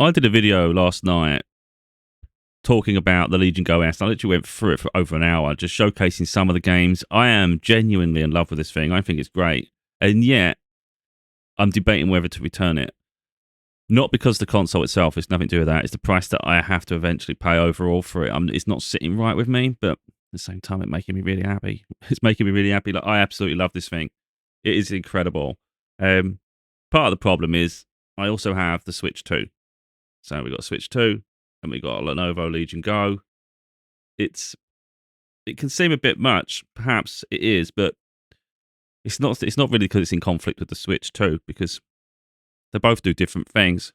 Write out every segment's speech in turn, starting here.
I did a video last night talking about the Legion Go S. I literally went through it for over an hour, just showcasing some of the games. I am genuinely in love with this thing. I think it's great. And yet, I'm debating whether to return it. Not because the console itself, it's nothing to do with that. It's the price that I have to eventually pay overall for it. It's not sitting right with me, but at the same time, it's making me really happy. It's making me really happy. Like, I absolutely love this thing. It is incredible. Part of the problem is I also have the Switch 2. So we've got a Switch 2 and we've got a Lenovo Legion Go. It can seem a bit much. Perhaps it is, but it's not really because it's in conflict with the Switch 2, because they both do different things.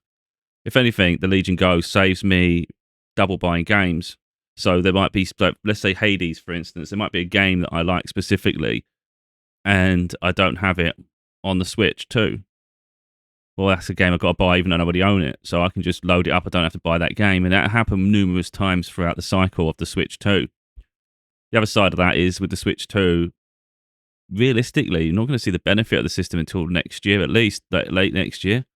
If anything, the Legion Go saves me double buying games. So there might be, let's say Hades, for instance. There might be a game that I like specifically, and I don't have it on the Switch too. Well, that's a game I've got to buy even though I already own it. So I can just load it up. I don't have to buy that game. And that happened numerous times throughout the cycle of the Switch 2. The other side of that is with the Switch 2, realistically, you're not going to see the benefit of the system until next year, at least late next year,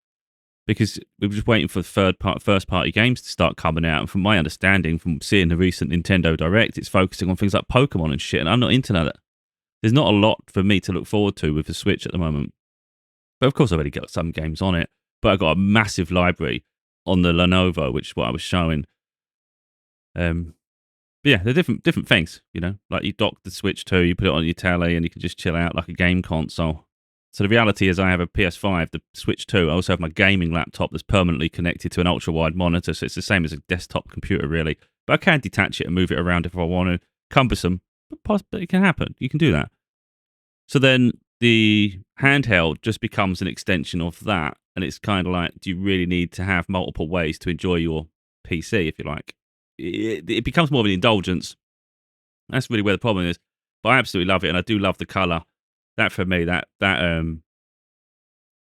because we were just waiting for the first-party games to start coming out. And from my understanding, from seeing the recent Nintendo Direct, it's focusing on things like Pokemon and shit, and I'm not into that. There's not a lot for me to look forward to with the Switch at the moment. But of course, I've already got some games on it, but I've got a massive library on the Lenovo, which is what I was showing. But yeah, they're different things, you know. Like you dock the Switch 2, you put it on your telly, and you can just chill out like a game console. So the reality is I have a PS5, the Switch 2. I also have my gaming laptop that's permanently connected to an ultra-wide monitor, so it's the same as a desktop computer, really. But I can detach it and move it around if I want to. Cumbersome, but it can happen. You can do that. So then the handheld just becomes an extension of that, and it's kind of like, do you really need to have multiple ways to enjoy your PC, if you like? It becomes more of an indulgence. That's really where the problem is. But I absolutely love it, and I do love the colour. That for me, that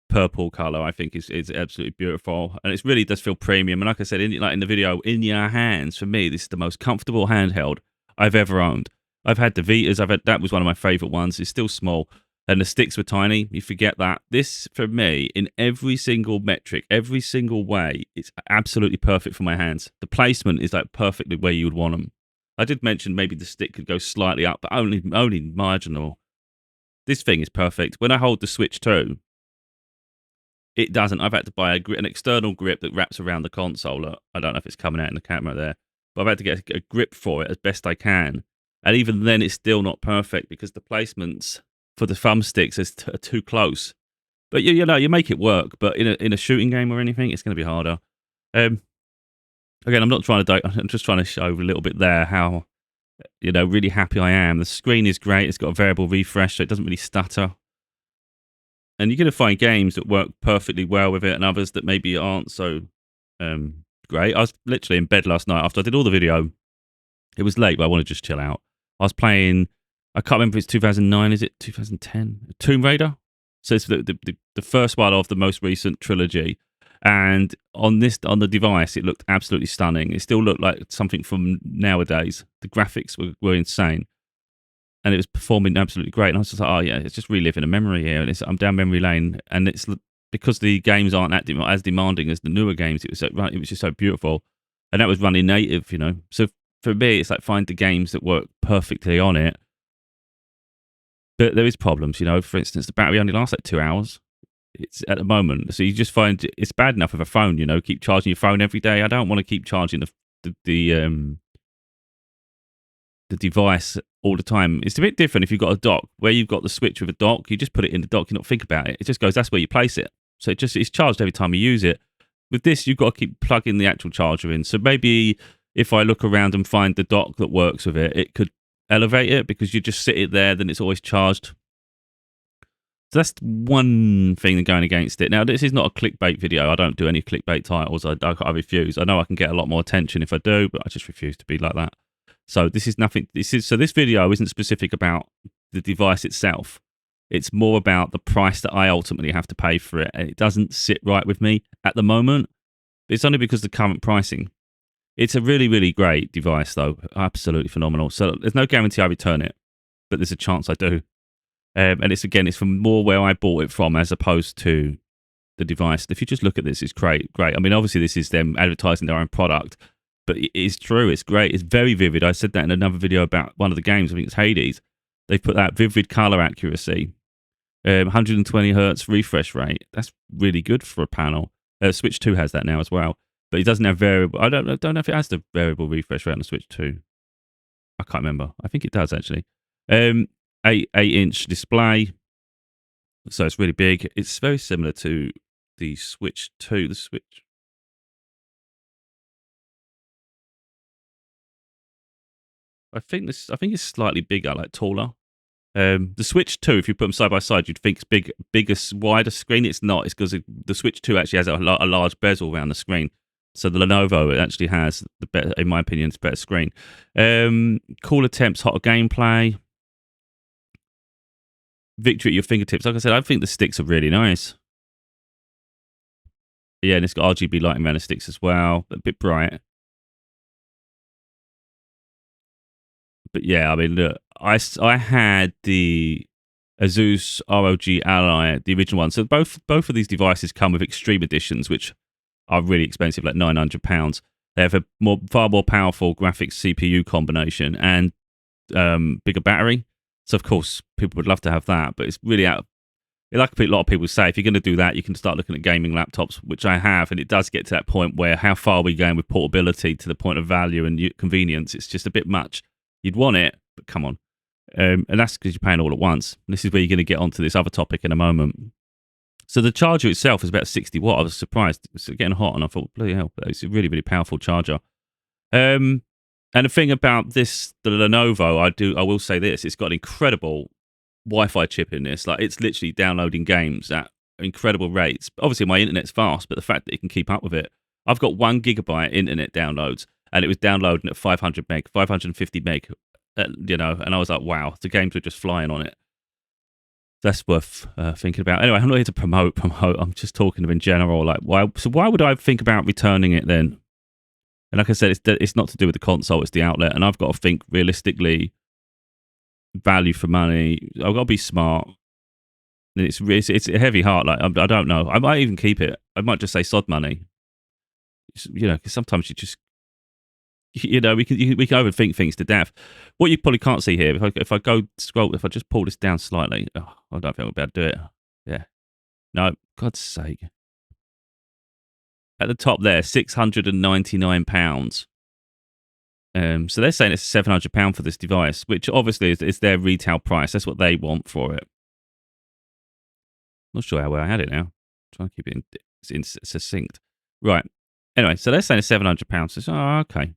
purple colour, I think is absolutely beautiful, and it really does feel premium. And like I said, in the video, in your hands, for me, this is the most comfortable handheld I've ever owned. I've had the Vitas. That was one of my favourite ones. It's still small, and the sticks were tiny. You forget that. This, for me, in every single metric, every single way, it's absolutely perfect for my hands. The placement is like perfectly where you would want them. I did mention maybe the stick could go slightly up, but only marginal. This thing is perfect. When I hold the Switch 2, it doesn't. I've had to buy an external grip that wraps around the console. I don't know if it's coming out in the camera there, but I've had to get a grip for it as best I can. And even then, it's still not perfect because the placements for the thumbsticks are too close. But you know, you make it work. But in a shooting game or anything, it's going to be harder. Again, I'm not trying to. I'm just trying to show a little bit there how, you know, really happy I am. The screen is great. It's got a variable refresh, so it doesn't really stutter. And you're going to find games that work perfectly well with it, and others that maybe aren't so great. I was literally in bed last night after I did all the video. It was late, but I wanted to just chill out. I was playing, I can't remember if it's 2009, is it 2010? Tomb Raider? So it's the first one of the most recent trilogy. And on the device, it looked absolutely stunning. It still looked like something from nowadays. The graphics were insane. And it was performing absolutely great. And I was just like, oh yeah, it's just reliving a memory here. And I'm down memory lane. And it's because the games aren't as demanding as the newer games, it was just so beautiful. And that was running native, you know. So for me, it's like find the games that work perfectly on it. But there is problems, you know. For instance, the battery only lasts like 2 hours. It's at the moment, so you just find it's bad enough with a phone, you know. Keep charging your phone every day. I don't want to keep charging the device all the time. It's a bit different if you've got a dock. Where you've got the Switch with a dock, you just put it in the dock. You not think about it. It just goes. That's where you place it. So it's charged every time you use it. With this, you've got to keep plugging the actual charger in. So maybe if I look around and find the dock that works with it, it could elevate it because you just sit it there, then it's always charged. So that's one thing going against it. Now, this is not a clickbait video. I don't do any clickbait titles. I refuse. I know I can get a lot more attention if I do, but I just refuse to be like that. So this is nothing. So this video isn't specific about the device itself. It's more about the price that I ultimately have to pay for it. And it doesn't sit right with me at the moment. It's only because of the current pricing. It's a really, really great device, though. Absolutely phenomenal. So there's no guarantee I return it, but there's a chance I do. And it's from more where I bought it from as opposed to the device. If you just look at this, it's great. I mean, obviously, this is them advertising their own product, but it is true. It's great. It's very vivid. I said that in another video about one of the games. I think it's Hades. They put that vivid color accuracy, 120 hertz refresh rate. That's really good for a panel. Switch 2 has that now as well, but it doesn't have variable. I don't know if it has the variable refresh rate on the Switch 2. I can't remember. I think it does actually. 8-inch display, so it's really big. It's very similar to the Switch 2. The Switch. I think it's slightly bigger, like taller. The Switch 2, if you put them side by side, you'd think it's bigger, wider screen. It's not. It's because the Switch 2 actually has a large bezel around the screen. So the Lenovo, it actually has the better, in my opinion, it's a better screen. Cooler temps, hotter gameplay. Victory at your fingertips. Like I said, I think the sticks are really nice. Yeah, and it's got RGB lighting around the sticks as well. A bit bright. But yeah, I mean, look, I had the Asus ROG Ally, the original one. So both of these devices come with extreme editions, which are really expensive, like £900. They have a far more powerful graphics CPU combination and bigger battery. So of course, people would love to have that, but it's really out. Like a lot of people say, if you're going to do that, you can start looking at gaming laptops, which I have, and it does get to that point where how far are we going with portability to the point of value and convenience? It's just a bit much. You'd want it, but come on. And that's because you're paying all at once. And this is where you're going to get onto this other topic in a moment. So the charger itself is about 60 watt. I was surprised. It's getting hot, and I thought, bloody hell, it's a really, really powerful charger. And the thing about this, the Lenovo, I will say this, it's got an incredible Wi-Fi chip in this. Like, it's literally downloading games at incredible rates. Obviously, my internet's fast, but the fact that it can keep up with it. I've got 1 gigabyte internet downloads, and it was downloading at 500 meg, 550 meg, and I was like, wow, the games were just flying on it. That's worth thinking about. Anyway, I'm not here to promote. I'm just talking in general. Like, why would I think about returning it then? And like I said, it's not to do with the console, it's the outlet. And I've got to think realistically, value for money. I've got to be smart. And it's a heavy heart. Like, I don't know. I might even keep it. I might just say sod money. Because sometimes you just, we can overthink things to death. What you probably can't see here, if I go scroll, if I just pull this down slightly, I don't think I'll be able to do it. Yeah. No, God's sake. At the top there, £699. So they're saying it's £700 for this device, which obviously is their retail price. That's what they want for it. Not sure how well I had it now. Trying to keep it in succinct. Right. Anyway, so they're saying it's £700. So, okay.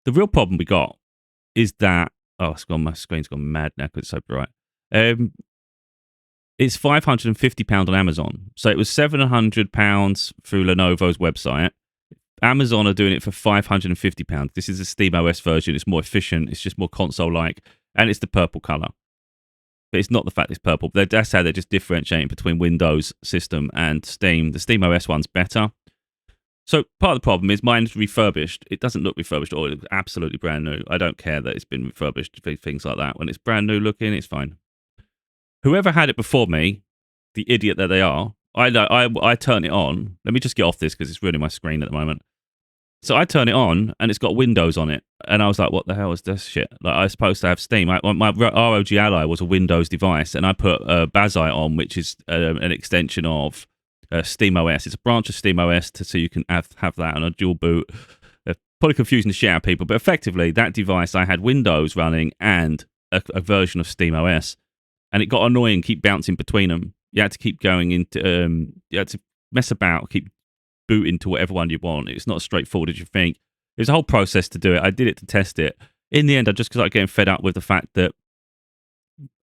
The real problem we got is that my screen's gone mad now because it's so bright. It's £550 on Amazon. So it was £700 through Lenovo's website. Amazon are doing it for £550. This is a SteamOS version. It's more efficient. It's just more console-like, and it's the purple color. But it's not the fact it's purple. That's how they're just differentiating between Windows system and Steam. The SteamOS one's better. So part of the problem is mine's refurbished. It doesn't look refurbished at all. It's absolutely brand new. I don't care that it's been refurbished, things like that. When it's brand new looking, it's fine. Whoever had it before me, the idiot that they are, I turn it on. Let me just get off this because it's ruining my screen at the moment. So I turn it on and it's got Windows on it. And I was like, what the hell is this shit? Like, I was supposed to have Steam. My ROG Ally was a Windows device, and I put Bazite on, which is an extension of SteamOS. It's a branch of SteamOS so you can have that on a dual boot. Probably confusing the shit out of people, but effectively, that device, I had Windows running and a version of SteamOS. And it got annoying, keep bouncing between them. You had to keep going into, you had to mess about, keep booting to whatever one you want. It's not as straightforward as you think. It was a whole process to do it. I did it to test it. In the end, I just started getting fed up with the fact that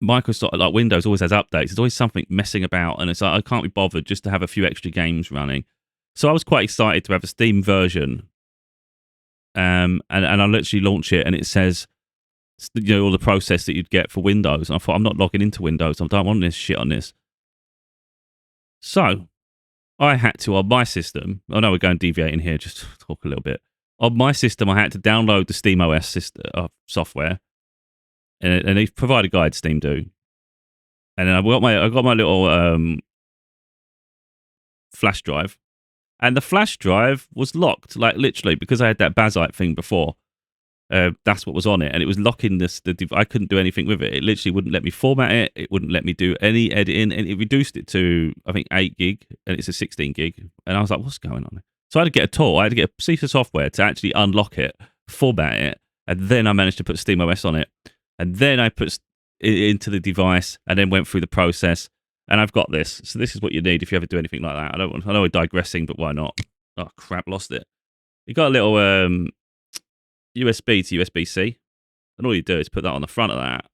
Microsoft, like Windows, always has updates. There's always something messing about, and it's like I can't be bothered just to have a few extra games running. So I was quite excited to have a Steam version, and I literally launch it, and it says, all the process that you'd get for Windows. And I thought, I'm not logging into Windows. I don't want this shit on this. So I had to, on my system, I know we're going deviating here, just to talk a little bit. On my system, I had to download the SteamOS software, and they provide a guide, Steam do. And then I got my little flash drive, and the flash drive was locked, like literally, because I had that Bazite thing before. That's what was on it, and it was locking this. I couldn't do anything with it. It literally wouldn't let me format it. It wouldn't let me do any editing, and it reduced it to, I think, 8 gig, and it's a 16 gig. And I was like, what's going on? So I had to get a tool. I had to get a piece of software to actually unlock it, format it, and then I managed to put SteamOS on it, and then I put it into the device, and then went through the process. And I've got this. So this is what you need if you ever do anything like that. I know we're digressing, but why not? Oh crap, lost it. You got a little USB to USB-C, and all you do is put that on the front of that.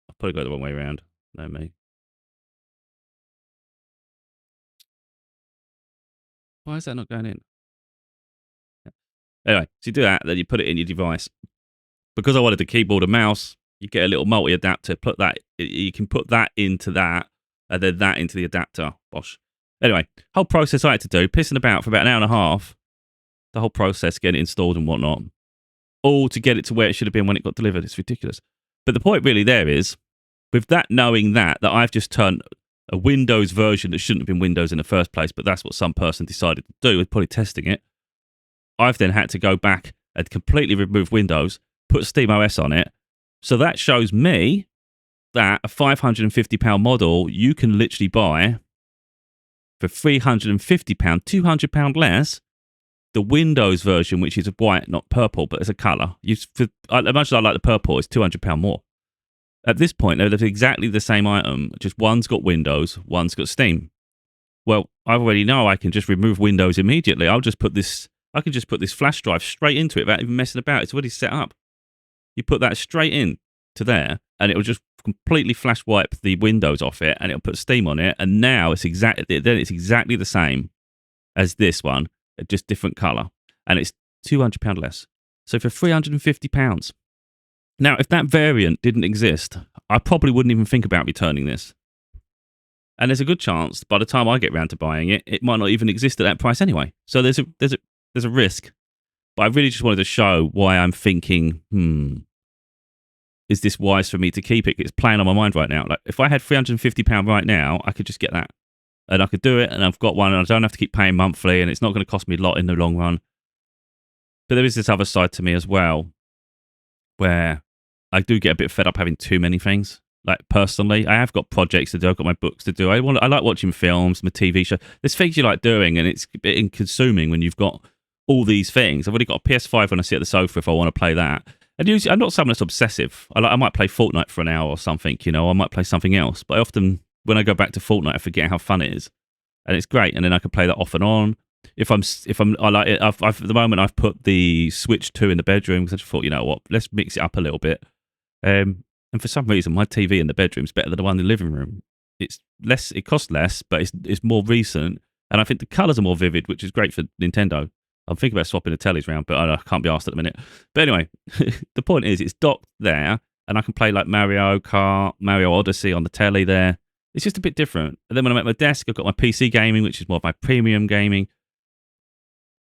I'll probably go the wrong way around. No, me. Why is that not going in? Anyway, so you do that, then you put it in your device. Because I wanted the keyboard and mouse, you get a little multi-adapter. You can put that into that, and then that into the adapter. Bosh. Anyway, whole process I had to do, pissing about for about an hour and a half. The whole process, getting it installed and whatnot, all to get it to where it should have been when it got delivered. It's ridiculous. But the point really there is, with that knowing that I've just turned a Windows version that shouldn't have been Windows in the first place, but that's what some person decided to do with probably testing it. I've then had to go back and completely remove Windows, put SteamOS on it. So that shows me that a £550 model you can literally buy for £350, £200 less. The Windows version, which is a white, not purple, but as a colour. As much as I like the purple, it's £200 more. At this point, they're exactly the same item, just one's got Windows, one's got Steam. Well, I already know I can just remove Windows immediately. I can just put this flash drive straight into it without even messing about. It's already set up. You put that straight in to there, and it will just completely flash wipe the Windows off it, and it'll put Steam on it. And now it's exactly the same as this one, just different colour, and it's £200 less. So for £350. Now, if that variant didn't exist, I probably wouldn't even think about returning this. And there's a good chance by the time I get round to buying it, it might not even exist at that price anyway. So there's a risk. But I really just wanted to show why I'm thinking, is this wise for me to keep it? It's playing on my mind right now. Like if I had £350 right now, I could just get that. And I could do it, and I've got one, and I don't have to keep paying monthly, and it's not going to cost me a lot in the long run. But there is this other side to me as well, where I do get a bit fed up having too many things. Like personally, I have got projects to do. I've got my books to do. I like watching films, my TV show. There's things you like doing, and it's a bit consuming when you've got all these things. I've already got a PS5 when I sit at the sofa if I want to play that. And usually, I'm not someone that's obsessive. I might play Fortnite for an hour or something, I might play something else. But I often, when I go back to Fortnite, I forget how fun it is, and it's great. And then I can play that off and on. I like it. At the moment, I've put the Switch 2 in the bedroom because I just thought, you know what, let's mix it up a little bit. And for some reason, my TV in the bedroom is better than the one in the living room. It's less, it costs less, but it's more recent, and I think the colours are more vivid, which is great for Nintendo. I'm thinking about swapping the tellies around, but I can't be asked at the minute. But anyway, the point is, it's docked there, and I can play like Mario Kart, Mario Odyssey on the telly there. It's just a bit different. And then when I'm at my desk, I've got my PC gaming, which is more of my premium gaming.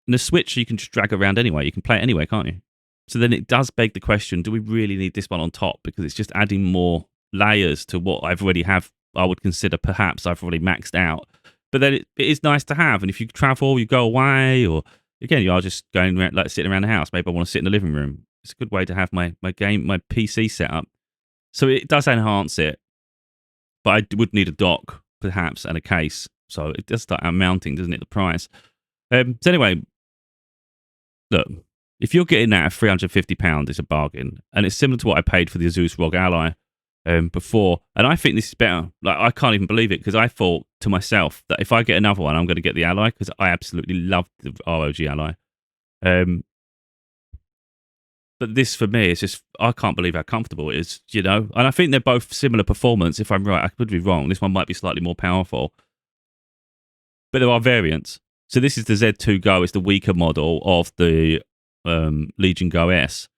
And the Switch, you can just drag around anyway. You can play it anyway, can't you? So then it does beg the question, do we really need this one on top? Because it's just adding more layers to what I've already have. I would consider perhaps I've already maxed out. But then it is nice to have. And if you travel, you go away, or again, you are just going around, like sitting around the house. Maybe I want to sit in the living room. It's a good way to have my PC set up. So it does enhance it. But I would need a dock, perhaps, and a case. So it does start mounting, doesn't it, the price? So anyway, look, if you're getting that at £350, it's a bargain. And it's similar to what I paid for the Asus ROG Ally before. And I think this is better. Like, I can't even believe it, because I thought to myself that if I get another one, I'm going to get the Ally, because I absolutely love the ROG Ally. But this, for me, is just, I can't believe how comfortable it is, And I think they're both similar performance. If I'm right, I could be wrong. This one might be slightly more powerful. But there are variants. So this is the Z2 Go. It's the weaker model of the Legion Go S.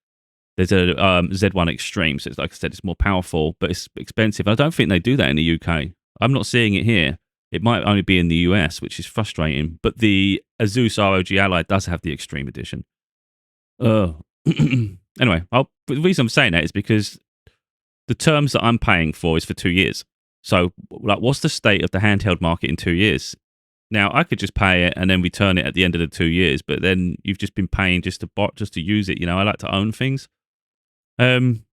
There's a Z1 Extreme. So it's, like I said, it's more powerful, but it's expensive. I don't think they do that in the UK. I'm not seeing it here. It might only be in the US, which is frustrating. But the Asus ROG Ally does have the Extreme Edition. Anyway, the reason I'm saying that is because the terms that I'm paying for is for 2 years. So, like, what's the state of the handheld market in 2 years? Now, I could just pay it and then return it at the end of the 2 years, but then you've just been paying just to use it. You know, I like to own things. Um,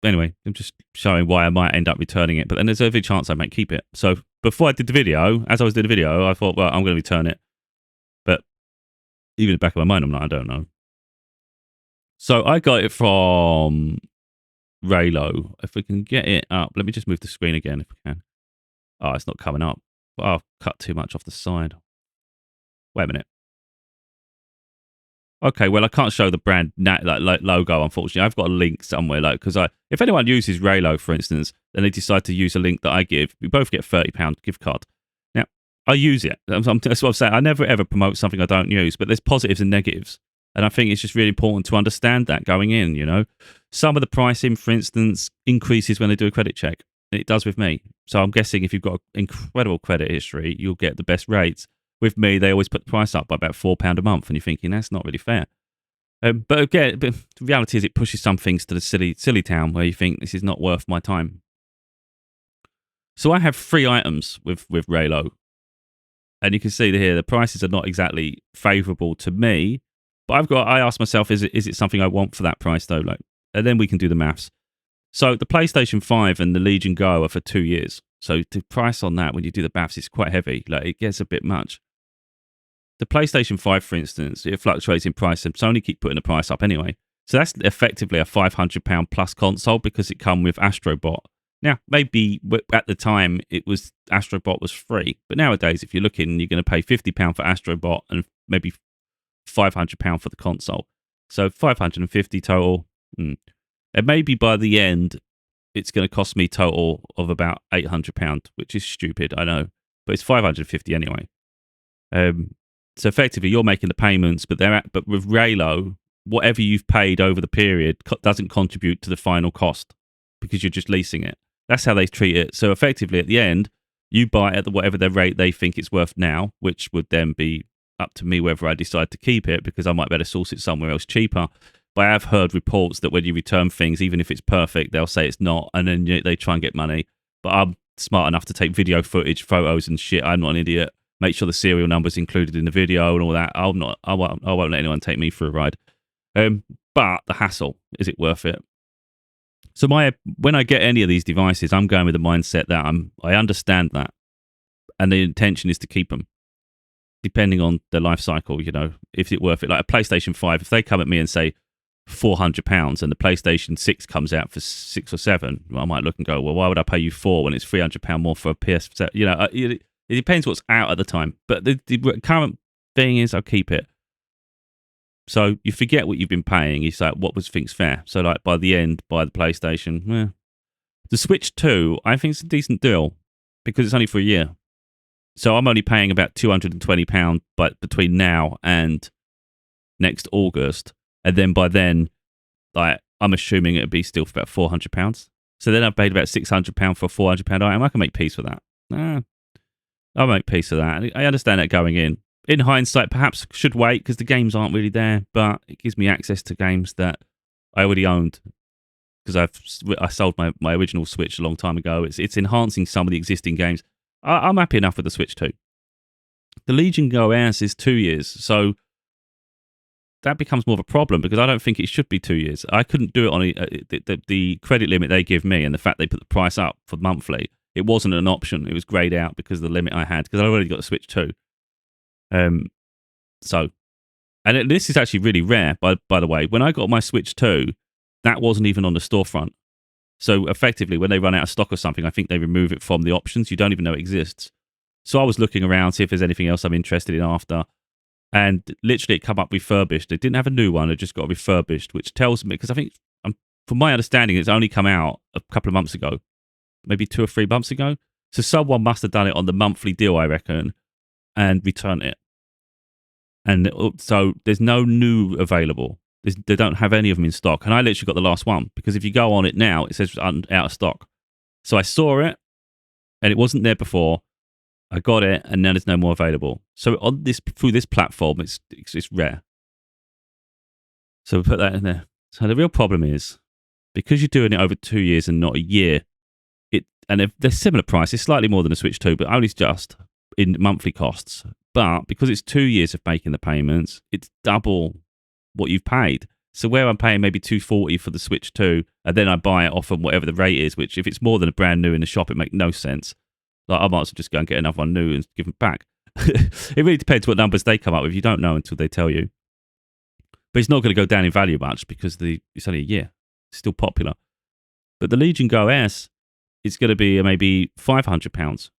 anyway, I'm just showing why I might end up returning it, but then there's every chance I might keep it. So before I did the video, as I was doing the video, I thought, well, I'm going to return it. But even in the back of my mind, I'm like, I don't know. So I got it from Raylo. If we can get it up, let me just move the screen again if we can. Oh, it's not coming up. Oh, I've cut too much off the side. Wait a minute. Okay, well, I can't show the brand logo, unfortunately. I've got a link somewhere, because if anyone uses Raylo, for instance, then they decide to use a link that I give, we both get a £30 gift card. Now, I use it. That's what I'm saying. I never ever promote something I don't use, but there's positives and negatives. And I think it's just really important to understand that going in, you know. Some of the pricing, for instance, increases when they do a credit check. It does with me. So I'm guessing if you've got incredible credit history, you'll get the best rates. With me, they always put the price up by about £4 a month, and you're thinking, that's not really fair. But again, the reality is it pushes some things to the silly town where you think this is not worth my time. So I have 3 items with Raylo. And you can see here, the prices are not exactly favourable to me. But I asked myself, is it something I want for that price though? And then we can do the maths. So the PlayStation 5 and the Legion Go are for 2 years. So the price on that, when you do the maths, is quite heavy. It gets a bit much. The PlayStation 5, for instance, it fluctuates in price, and Sony keep putting the price up anyway. So that's effectively a £500 plus console because it come with Astrobot. Now, maybe at the time Astrobot was free, but nowadays, if you're looking, you're going to pay £50 for Astrobot and maybe £500 for the console. So 550 total. And maybe by the end, it's going to cost me total of about £800, which is stupid, I know, but it's 550 anyway. So effectively, you're making the payments, but with Raylo, whatever you've paid over the period doesn't contribute to the final cost because you're just leasing it. That's how they treat it. So effectively, at the end, you buy it at whatever the rate they think it's worth now, which would then be up to me whether I decide to keep it because I might better source it somewhere else cheaper. But I have heard reports that when you return things, even if it's perfect, they'll say it's not, and then they try and get money. But I'm smart enough to take video footage, photos, and shit. I'm not an idiot. Make sure the serial number's included in the video and all that. I won't let anyone take me for a ride. But the hassle, is it worth it? So when I get any of these devices, I'm going with the mindset that I understand that, and the intention is to keep them, depending on the life cycle. You know, if it's worth it. Like a PlayStation 5, if they come at me and say £400 and the PlayStation 6 comes out for 6 or 7, I might look and go, well, why would I pay you 4 when it's £300 more for a PS7? You know, it depends what's out at the time. But the current thing is I'll keep it. So you forget what you've been paying. You say, what was things fair? So like by the end, buy the PlayStation. The Switch 2, I think it's a decent deal because it's only for a year. So I'm only paying about £220 between now and next August. And then by then, I'm assuming it'll be still for about £400. So then I've paid about £600 for a £400 item. I can make peace with that. I'll make peace with that. I understand that going in. In hindsight, perhaps should wait because the games aren't really there, but it gives me access to games that I already owned because I sold my original Switch a long time ago. It's enhancing some of the existing games. I'm happy enough with the Switch 2. The Legion Go S is 2 years, so that becomes more of a problem because I don't think it should be 2 years. I couldn't do it on the credit limit they give me and the fact they put the price up for monthly. It wasn't an option. It was greyed out because of the limit I had because I already got the Switch 2. This is actually really rare, by the way. When I got my Switch 2, that wasn't even on the storefront. So effectively, when they run out of stock or something, I think they remove it from the options. You don't even know it exists. So I was looking around, see if there's anything else I'm interested in after. And literally, it come up refurbished. They didn't have a new one. It just got refurbished, which tells me, because I think, from my understanding, it's only come out a couple of months ago, maybe 2 or 3 months ago. So someone must have done it on the monthly deal, I reckon, and returned it. And so there's no new available. They don't have any of them in stock. And I literally got the last one because if you go on it now, it says out of stock. So I saw it and it wasn't there before. I got it and now there's no more available. So through this platform, it's rare. So we put that in there. So the real problem is because you're doing it over 2 years and not a year, and they're similar prices, slightly more than a Switch 2, but only just in monthly costs. But because it's 2 years of making the payments, it's double what you've paid. So where I'm paying maybe $240 for the Switch 2, and then I buy it off of whatever the rate is, which if it's more than a brand new in the shop, it makes no sense. Like, I might as well just go and get another one new and give them back. It really depends what numbers they come up with. You don't know until they tell you. But it's not going to go down in value much because it's only a year. It's still popular. But the Legion Go S is going to be maybe £500.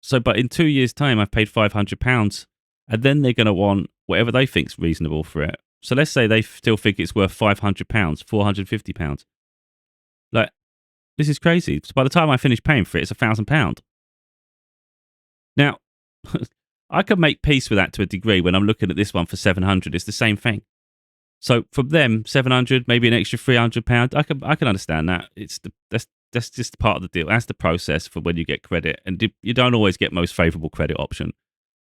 So, but in 2 years' time, I've paid £500, and then they're going to want whatever they think's reasonable for it. So let's say they still think it's worth £500, £450. Like, this is crazy. So by the time I finish paying for it, it's £1,000. Now, I can make peace with that to a degree when I'm looking at this one for £700. It's the same thing. So from them, £700, maybe an extra £300. I can understand that. That's just part of the deal. That's the process for when you get credit, and you don't always get most favourable credit option.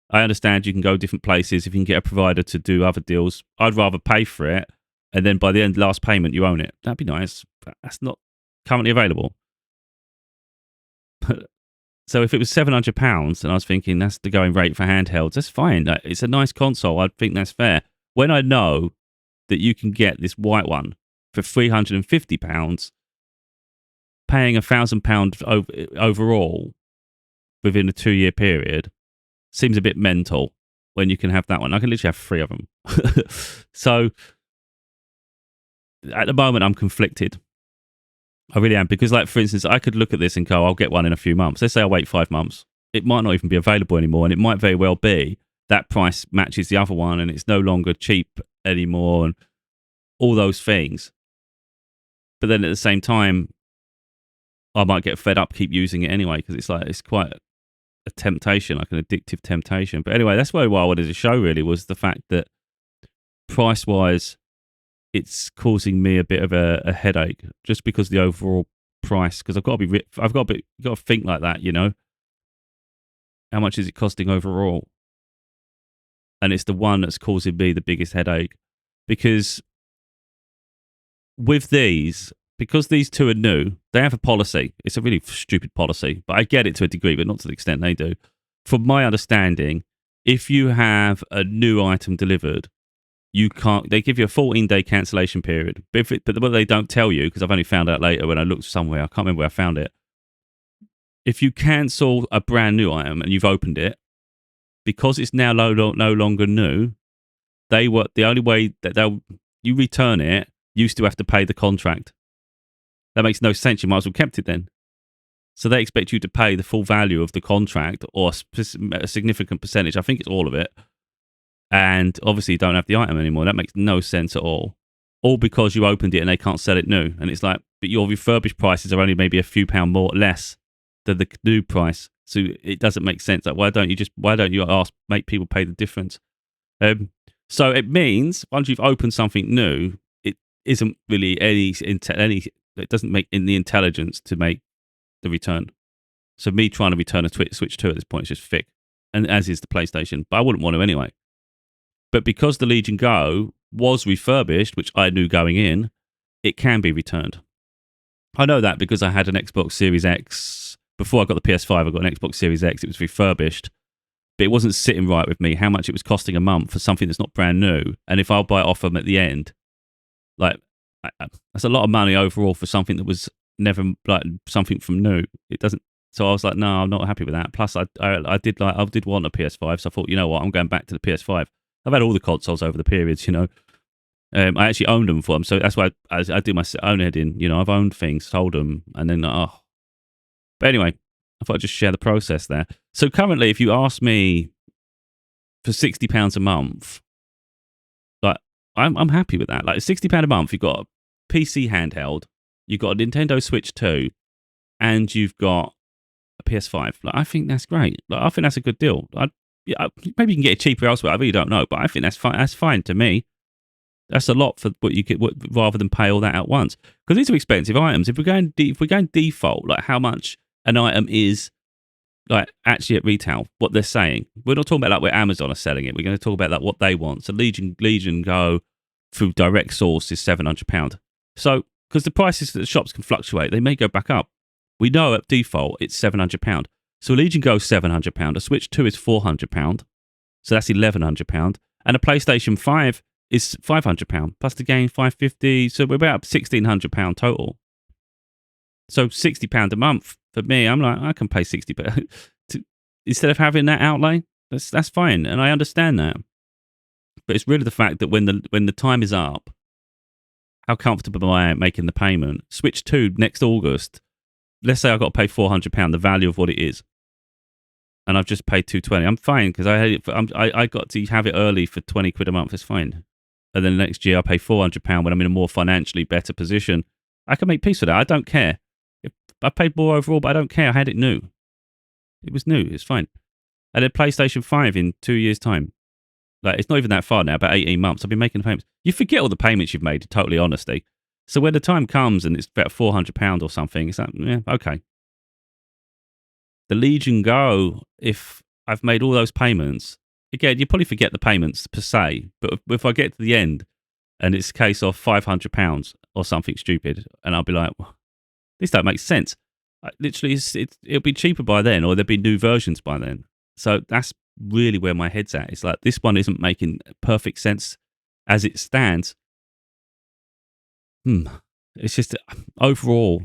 I understand you can go different places if you can get a provider to do other deals. I'd rather pay for it, and then by the end, last payment, you own it. That'd be nice. But that's not currently available. So if it was £700, and I was thinking that's the going rate for handhelds, that's fine. It's a nice console. I think that's fair. When I know that you can get this white one for £350, paying £1,000 overall within a 2-year period seems a bit mental when you can have that one. I can literally have 3 of them. So at the moment, I'm conflicted. I really am, because, like, for instance, I could look at this and go, I'll get one in a few months. Let's say I wait 5 months. It might not even be available anymore, and it might very well be that price matches the other one, and it's no longer cheap anymore, and all those things. But then at the same time, I might get fed up, keep using it anyway, because it's quite a temptation, like an addictive temptation. But anyway, that's why I wanted to show, really, was the fact that price-wise, it's causing me a bit of a headache, just because the overall price. Because I've got to think like that, you know. How much is it costing overall? And it's the one that's causing me the biggest headache, because with these, because these two are new, they have a policy. It's a really stupid policy, but I get it to a degree, but not to the extent they do. From my understanding, if you have a new item delivered, you can't. They give you a 14-day cancellation period. But what they don't tell you, because I've only found out later when I looked somewhere, I can't remember where I found it. If you cancel a brand new item and you've opened it, because it's now no longer new, the only way that you return it, you still have to pay the contract. That makes no sense. You might as well kept it then. So they expect you to pay the full value of the contract, or a significant percentage. I think it's all of it. And obviously you don't have the item anymore. That makes no sense at all. All because you opened it and they can't sell it new. And it's like, but your refurbished prices are only maybe a few pound less than the new price. So it doesn't make sense. Like, why don't you make people pay the difference? So it means once you've opened something new, it isn't really it doesn't make in the intelligence to make the return. So me trying to return a Switch 2 at this point is just thick, and as is the PlayStation. But I wouldn't want to anyway. But because the Legion Go was refurbished, which I knew going in, it can be returned. I know that because I had an Xbox Series X. Before I got the PS5, I got an Xbox Series X. It was refurbished, but it wasn't sitting right with me how much it was costing a month for something that's not brand new. And if I'll buy it off them at the end, like, that's a lot of money overall for something that was never, like, something from new. It doesn't. So I was like, no, I'm not happy with that. Plus, I did want a PS5, so I thought, you know what, I'm going back to the PS5. I've had all the consoles over the periods, you know. I actually owned them for them, so that's why I do my own heading. You know, I've owned things, sold them, and then But anyway, I thought I'd just share the process there. So currently, if you ask me for £60 a month, like, I'm happy with that. Like, £60 a month, you've got a PC handheld, you've got a Nintendo Switch 2, and you've got a PS5. Like, I think that's great. Like, I think that's a good deal. Maybe you can get it cheaper elsewhere. I really don't know, but I think that's fine. That's fine to me. That's a lot for what you get, rather than pay all that at once. Because these are expensive items. If we're going default, like how much an item is, like, actually at retail, what they're saying. We're not talking about like where Amazon are selling it. We're going to talk about like what they want. So Legion Go through direct source is £700. So because the prices at the shops can fluctuate, they may go back up. We know at default it's £700. So a Legion Go is £700. A Switch 2 is £400. So that's £1,100. And a PlayStation 5 is £500 plus the game £550. So we're about £1,600 total. So £60 a month for me. I'm like, I can pay £60 instead of having that outlay. That's fine, and I understand that. But it's really the fact that when the time is up, how comfortable am I making the payment? Switch 2 next August. Let's say I've got to pay £400, the value of what it is, and I've just paid £220. I'm fine because I got to have it early for £20 a month. It's fine. And then next year I pay £400 when I'm in a more financially better position. I can make peace with that. I don't care. If I paid more overall, but I don't care. I had it new. It was new. It's fine. And then PlayStation 5 in 2 years' time. Like, it's not even that far now, about 18 months. I've been making the payments. You forget all the payments you've made, totally honesty. So when the time comes and it's about £400 or something, it's like, yeah, okay. The Legion Go, if I've made all those payments, again, you probably forget the payments per se, but if I get to the end and it's a case of £500 or something stupid, and I'll be like, well, this don't make sense. Literally, it'll be cheaper by then, or there'll be new versions by then. So that's really where my head's at. It's like, this one isn't making perfect sense as it stands. It's just overall.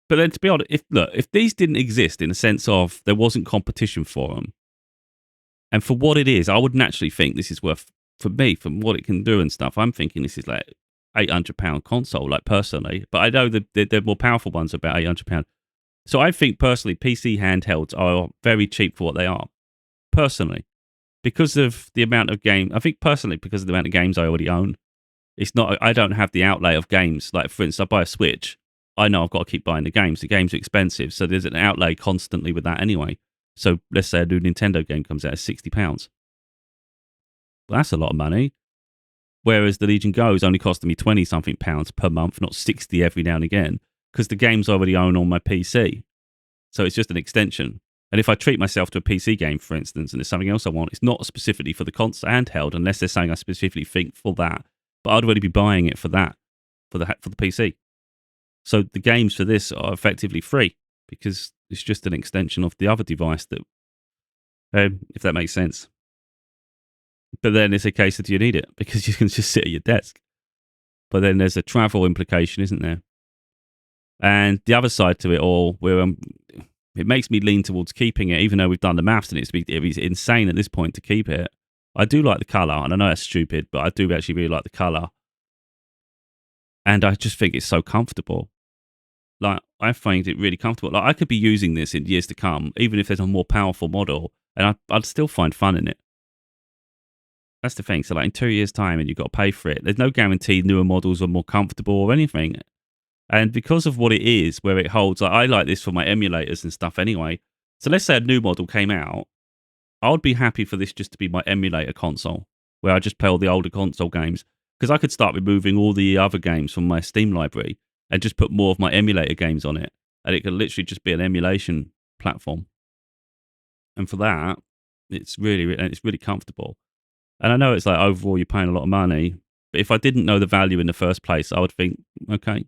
But then, to be honest, if these didn't exist in the sense of there wasn't competition for them, and for what it is, I would naturally think this is worth, for me, from what it can do and stuff, I'm thinking this is like £800 console, like, personally. But I know that the more powerful ones are about £800. So I think, personally, PC handhelds are very cheap for what they are. Personally. Because of the amount of game, I think personally, because of the amount of games I already own, it's not, I don't have the outlay of games. Like, for instance, I buy a Switch, I know I've got to keep buying the games. The games are expensive, so there's an outlay constantly with that anyway. So let's say a new Nintendo game comes out at £60. Well, that's a lot of money. Whereas the Legion Go is only costing me 20-something pounds per month, not 60 every now and again, because the games I already own on my PC. So it's just an extension. And if I treat myself to a PC game, for instance, and there's something else I want, it's not specifically for the console handheld, unless they're saying I specifically think for that. But I'd already be buying it for that, for the PC. So the games for this are effectively free because it's just an extension of the other device that, if that makes sense. But then it's a case that you need it because you can just sit at your desk. But then there's a travel implication, isn't there? And the other side to it all, where it makes me lean towards keeping it, even though we've done the maths and it'd be insane at this point to keep it. I do like the colour, and I know that's stupid, but I do actually really like the colour. And I just think it's so comfortable. Like, I find it really comfortable. Like, I could be using this in years to come, even if there's a more powerful model, and I'd still find fun in it. That's the thing. So, like, in 2 years' time, and you've got to pay for it, there's no guarantee newer models are more comfortable or anything. And because of what it is, where it holds, like, I like this for my emulators and stuff anyway. So let's say a new model came out, I would be happy for this just to be my emulator console, where I just play all the older console games. Because I could start removing all the other games from my Steam library and just put more of my emulator games on it. And it could literally just be an emulation platform. And for that, it's really comfortable. And I know it's like, overall, you're paying a lot of money. But if I didn't know the value in the first place, I would think, okay.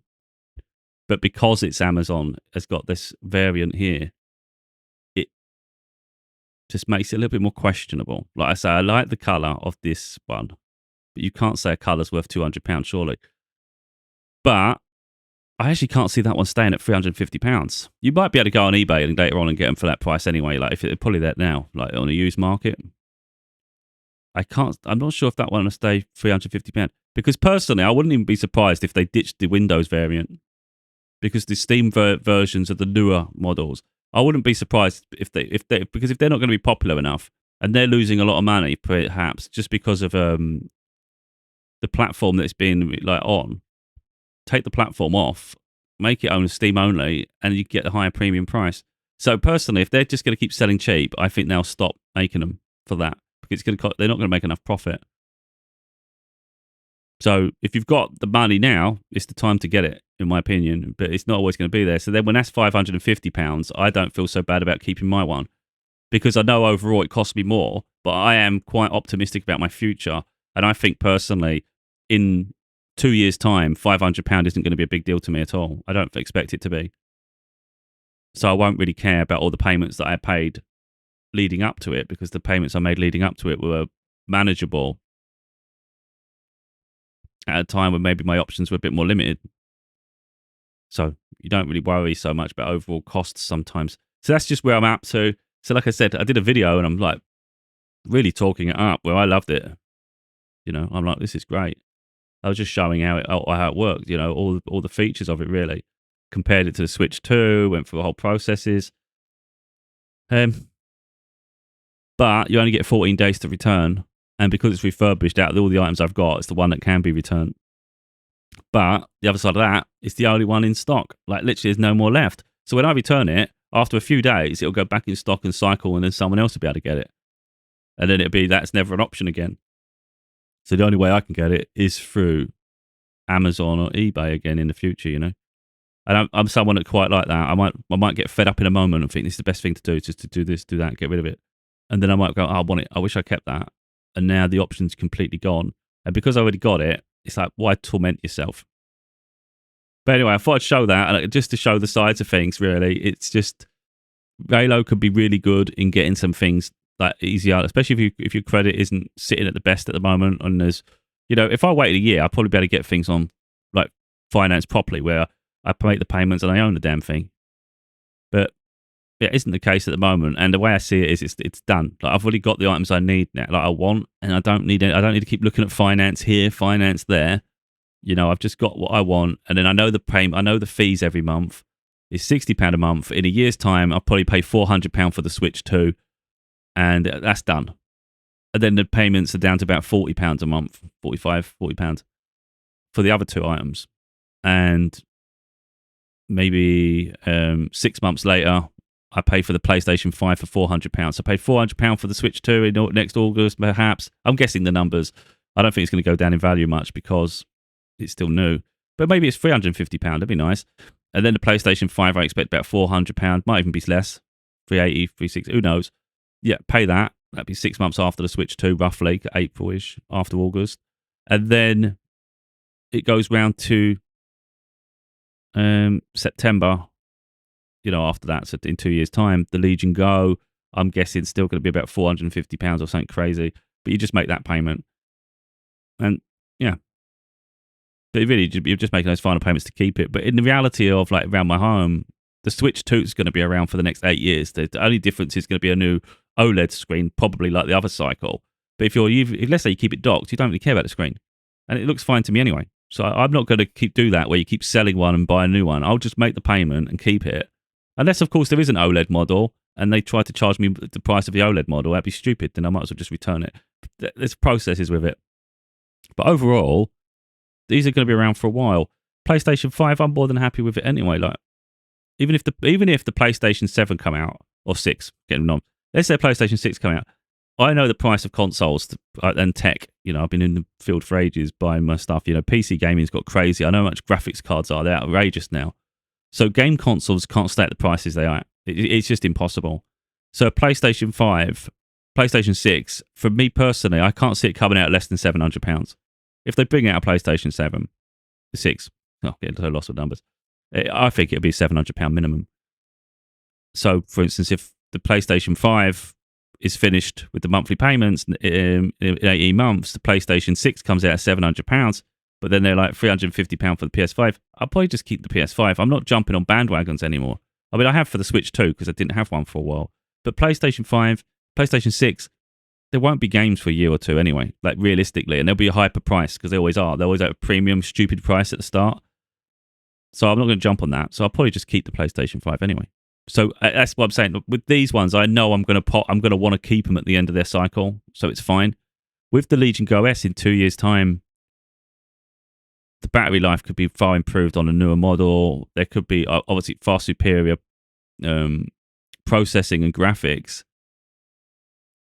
But because it's Amazon has got this variant here, it just makes it a little bit more questionable. Like I say, I like the colour of this one, but you can't say a colour's worth £200, surely. But I actually can't see that one staying at £350. You might be able to go on eBay and later on and get them for that price anyway. Like, if they're probably that now, like on a used market. I'm not sure if that one will stay £350. Because personally, I wouldn't even be surprised if they ditched the Windows variant. Because the Steam versions of the newer models, I wouldn't be surprised because if they're not going to be popular enough and they're losing a lot of money, perhaps just because of the platform that it's being like on, take the platform off, make it own Steam only, and you get a higher premium price. So personally, if they're just going to keep selling cheap, I think they'll stop making them for that because they're not going to make enough profit. So if you've got the money now, it's the time to get it, in my opinion. But it's not always going to be there. So then when that's £550, I don't feel so bad about keeping my one. Because I know overall it costs me more, but I am quite optimistic about my future. And I think personally, in 2 years' time, £500 isn't going to be a big deal to me at all. I don't expect it to be. So I won't really care about all the payments that I paid leading up to it, because the payments I made leading up to it were manageable at a time when maybe my options were a bit more limited. So you don't really worry so much about overall costs sometimes. So that's just where I'm up to. So like I said, I did a video and I'm like really talking it up where I loved it. You know, I'm like, this is great. I was just showing how it worked, you know, all the features of it really. Compared it to the Switch 2, went through the whole processes. But you only get 14 days to return. And because it's refurbished, out of all the items I've got, it's the one that can be returned. But the other side of that, it's the only one in stock. Like literally there's no more left. So when I return it, after a few days, it'll go back in stock and cycle, and then someone else will be able to get it. And then it'll be, that's never an option again. So the only way I can get it is through Amazon or eBay again in the future, you know. And I'm someone that quite like that. I might get fed up in a moment and think this is the best thing to do, just to do this, do that, get rid of it. And then I might go, oh, I want it. I wish I kept that. And now the option's completely gone. And because I already got it, it's like, why torment yourself? But anyway, I thought I'd show that, and just to show the sides of things, really. It's just, Raylo could be really good in getting some things like easier, especially if your credit isn't sitting at the best at the moment. And there's, you know, if I waited a year, I'd probably be able to get things on like finance properly, where I make the payments and I own the damn thing. But it isn't the case at the moment. And the way I see it is, it's done. Like I've already got the items I need now, like I want, and I don't need it. I don't need to keep looking at finance here, finance there. You know, I've just got what I want, and then I know the payment. I know the fees every month. It's £60 a month. In a year's time, I'll probably pay £400 for the Switch 2, and that's done. And then the payments are down to about £40 a month, £40 for the other two items. And maybe 6 months later, I pay for the PlayStation 5 for £400. So I paid £400 for the Switch 2 in next August, perhaps. I'm guessing the numbers. I don't think it's going to go down in value much because it's still new. But maybe it's £350. That'd be nice. And then the PlayStation 5, I expect about £400. Might even be less. 380, 360, who knows? Yeah, pay that. That'd be 6 months after the Switch 2, roughly, April-ish, after August. And then it goes round to September, you know, after that. So in 2 years' time, the Legion Go, I'm guessing, still going to be about £450 or something crazy. But you just make that payment. And yeah. But really, you're just making those final payments to keep it. But in the reality of like around my home, the Switch 2 is going to be around for the next 8 years. The only difference is going to be a new OLED screen, probably like the other cycle. But if let's say you keep it docked, you don't really care about the screen. And it looks fine to me anyway. So I'm not going to do that where you keep selling one and buy a new one. I'll just make the payment and keep it. Unless, of course, there is an OLED model and they try to charge me the price of the OLED model. That'd be stupid. Then I might as well just return it. There's processes with it. But overall, these are going to be around for a while. PlayStation 5, I'm more than happy with it anyway. Like, even if the PlayStation 7 come out, or 6, getting on. Let's say PlayStation 6 come out. I know the price of consoles and tech. You know, I've been in the field for ages buying my stuff. You know, PC gaming's got crazy. I know how much graphics cards are. They're outrageous now. So game consoles can't stay at the prices they are. It's just impossible. So PlayStation 5, PlayStation 6, for me personally, I can't see it coming out at less than £700. If they bring out a PlayStation 7, 6, getting so lost with numbers, I think it'll be £700 minimum. So, for instance, if the PlayStation 5 is finished with the monthly payments in 18 months, the PlayStation 6 comes out at £700, but then they're like £350 for the PS5, I'll probably just keep the PS5. I'm not jumping on bandwagons anymore. I mean, I have for the Switch 2 because I didn't have one for a while. But PlayStation 5, PlayStation 6, there won't be games for a year or two anyway, like realistically, and they'll be a hyper price because they always are. They're always at a premium, stupid price at the start. So I'm not going to jump on that. So I'll probably just keep the PlayStation 5 anyway. So that's what I'm saying. With these ones, I know I'm going to want to keep them at the end of their cycle, so it's fine. With the Legion Go S in 2 years' time, the battery life could be far improved on a newer model. There could be obviously far superior processing and graphics.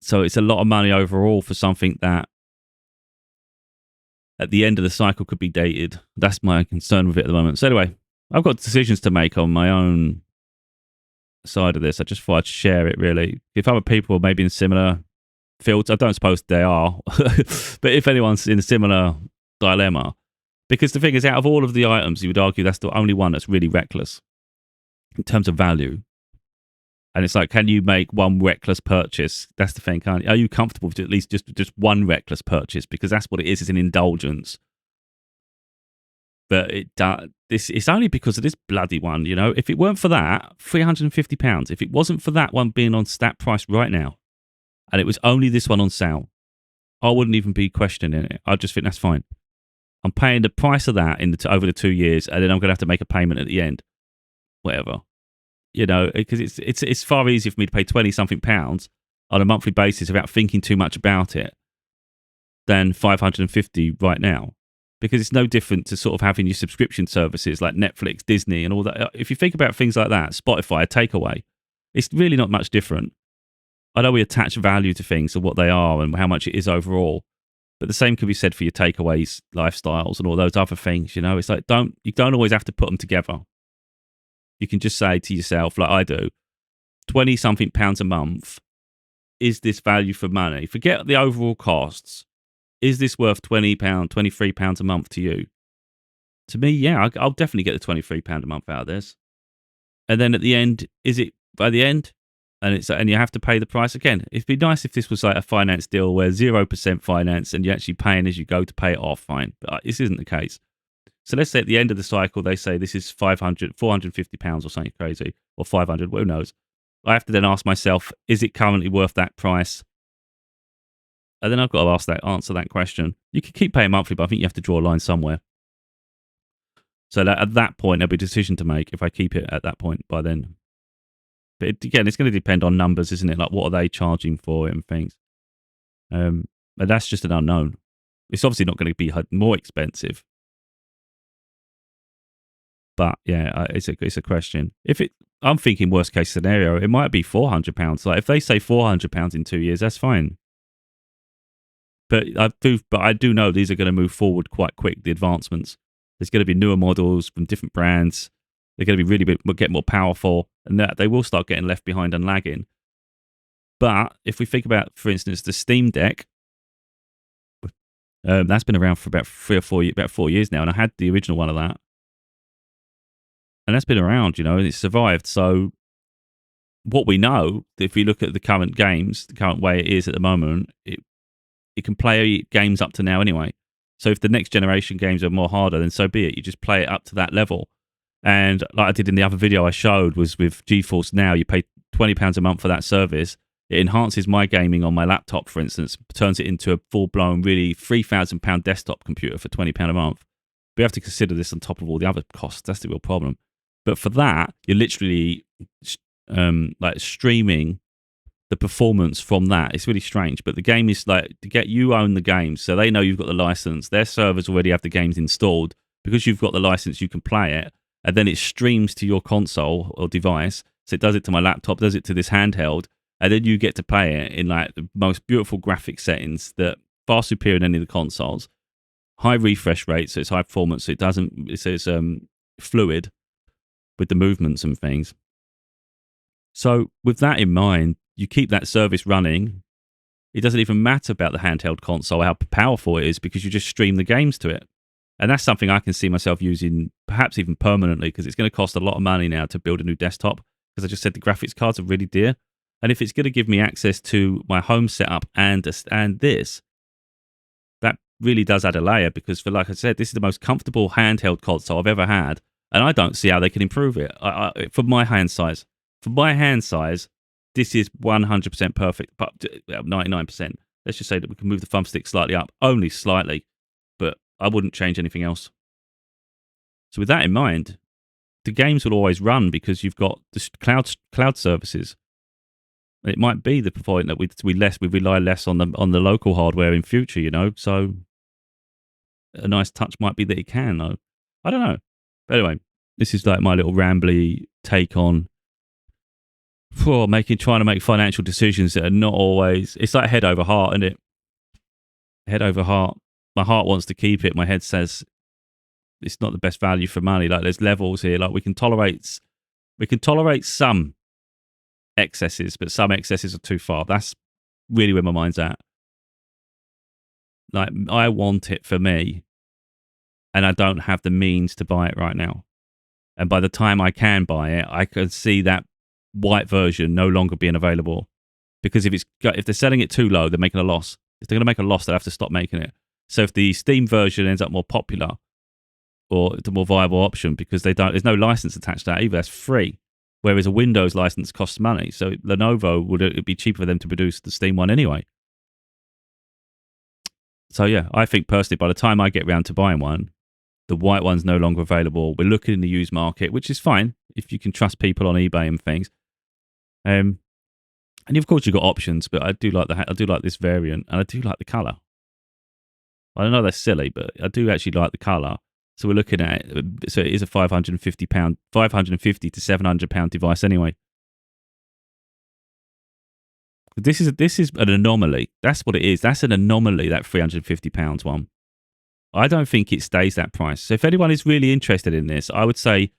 So it's a lot of money overall for something that at the end of the cycle could be dated. That's my concern with it at the moment. So anyway, I've got decisions to make on my own side of this. I just thought I'd share it really. If other people are maybe in similar fields, I don't suppose they are, but if anyone's in a similar dilemma, because the thing is, out of all of the items, you would argue that's the only one that's really reckless in terms of value. And it's like, can you make one reckless purchase? That's the thing, can't you? Are you comfortable with at least just one reckless purchase? Because that's what it is. It's an indulgence. But it's only because of this bloody one, you know. If it weren't for that, £350. If it wasn't for that one being on stat price right now, and it was only this one on sale, I wouldn't even be questioning it. I just think that's fine. I'm paying the price of that over the 2 years, and then I'm going to have to make a payment at the end. Whatever. You know, because it's far easier for me to pay 20 something pounds on a monthly basis without thinking too much about it than 550 right now, because it's no different to sort of having your subscription services like Netflix, Disney, and all that. If you think about things like that, Spotify, Takeaway, it's really not much different. I know we attach value to things and what they are and how much it is overall, but the same can be said for your takeaways, lifestyles, and all those other things. You know, it's like you don't always have to put them together. You can just say to yourself, like I do, 20 something pounds a month. Is this value for money? Forget the overall costs. Is this worth £20, £23 a month to you? To me, yeah, I'll definitely get the £23 a month out of this. And then at the end, is it by the end? And you have to pay the price again. It'd be nice if this was like a finance deal where 0% finance and you're actually paying as you go to pay it off. Fine, but this isn't the case. So let's say at the end of the cycle, they say this is £450 or something crazy, or 500, who knows. I have to then ask myself, is it currently worth that price? And then I've got to answer that question. You can keep paying monthly, but I think you have to draw a line somewhere. So that at that point, there'll be a decision to make if I keep it at that point by then. But again, it's going to depend on numbers, isn't it? Like, what are they charging for it and things? But that's just an unknown. It's obviously not going to be more expensive. But yeah, it's a question. I'm thinking worst case scenario, it might be £400. Like if they say £400 in 2 years, that's fine. But I do know these are going to move forward quite quick. The advancements. There's going to be newer models from different brands. They're going to be really get more powerful, and that they will start getting left behind and lagging. But if we think about, for instance, the Steam Deck, that's been around for about 4 years now, and I had the original one of that. And that's been around, you know, and it's survived. So what we know, if we look at the current games, the current way it is at the moment, it can play games up to now anyway. So if the next generation games are more harder, then so be it. You just play it up to that level. And like I did in the other video I showed was with GeForce Now, you pay £20 a month for that service. It enhances my gaming on my laptop, for instance, turns it into a full-blown, really £3,000 desktop computer for £20 a month. We have to consider this on top of all the other costs. That's the real problem. But for that, you're literally like streaming the performance from that. It's really strange. But the game is like, you own the game, so they know you've got the license. Their servers already have the games installed. Because you've got the license, you can play it, and then it streams to your console or device. So it does it to my laptop, does it to this handheld, and then you get to play it in like the most beautiful graphic settings that far superior than any of the consoles. High refresh rate, so it's high performance. So it's fluid with the movements and things. So with that in mind, you keep that service running. It doesn't even matter about the handheld console, how powerful it is, because you just stream the games to it. And that's something I can see myself using, perhaps even permanently, because it's going to cost a lot of money now to build a new desktop. Because I just said the graphics cards are really dear. And if it's going to give me access to my home setup and this, that really does add a layer, because like I said, this is the most comfortable handheld console I've ever had. And I don't see how they can improve it. For my hand size, this is 100% perfect, but 99%. Let's just say that we can move the thumbstick slightly up, only slightly, but I wouldn't change anything else. So with that in mind, the games will always run because you've got the cloud services. It might be the point that we rely less on the local hardware in future, you know. So a nice touch might be that it can, though. I don't know. But anyway, this is like my little rambly take on trying to make financial decisions that are not always. It's like head over heart, isn't it? Head over heart. My heart wants to keep it. My head says it's not the best value for money. Like there's levels here. Like we can tolerate some excesses, but some excesses are too far. That's really where my mind's at. Like I want it for me, and I don't have the means to buy it right now. And by the time I can buy it, I can see that white version no longer being available, because if they're selling it too low, they're making a loss. If they're going to make a loss, they'll have to stop making it. So if the Steam version ends up more popular, or the more viable option, because there's no license attached to that either. That's free. Whereas a Windows license costs money. So Lenovo it'd be cheaper for them to produce the Steam one anyway. So yeah, I think personally, by the time I get round to buying one, the white one's no longer available. We're looking in the used market, which is fine if you can trust people on eBay and things. And of course you've got options, but I do like this variant, and I do like the color. I know that's silly, but I do actually like the color. So we're looking at it. So it is a £550 to £700 device anyway. This is an anomaly. That's what it is. That's an anomaly, that £350 one. I don't think it stays that price. So if anyone is really interested in this, I would say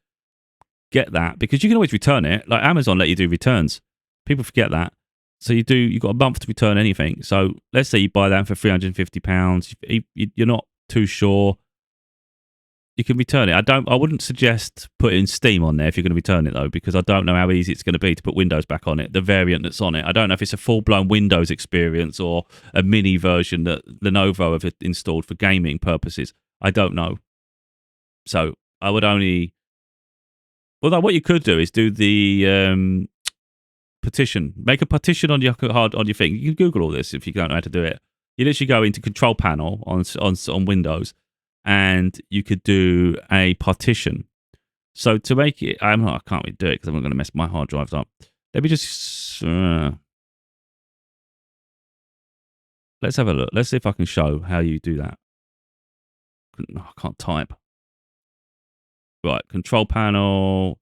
get that, because you can always return it. Like Amazon let you do returns. People forget that. So you've got a month to return anything. So let's say you buy that for £350. You're not too sure. You can return it. I wouldn't suggest putting Steam on there if you're going to return it though, because I don't know how easy it's going to be to put Windows back on it, the variant that's on it. I don't know if it's a full-blown Windows experience or a mini version that Lenovo have installed for gaming purposes. I don't know. So I would only... Although what you could do is do the partition. Make a partition on your thing. You can Google all this if you don't know how to do it. You literally go into Control Panel on Windows, and you could do a partition. So to make it, I can't really do it because I'm not going to mess my hard drives up. Let me just let's have a look. Let's see if I can show how you do that. I can't type. Right, Control Panel.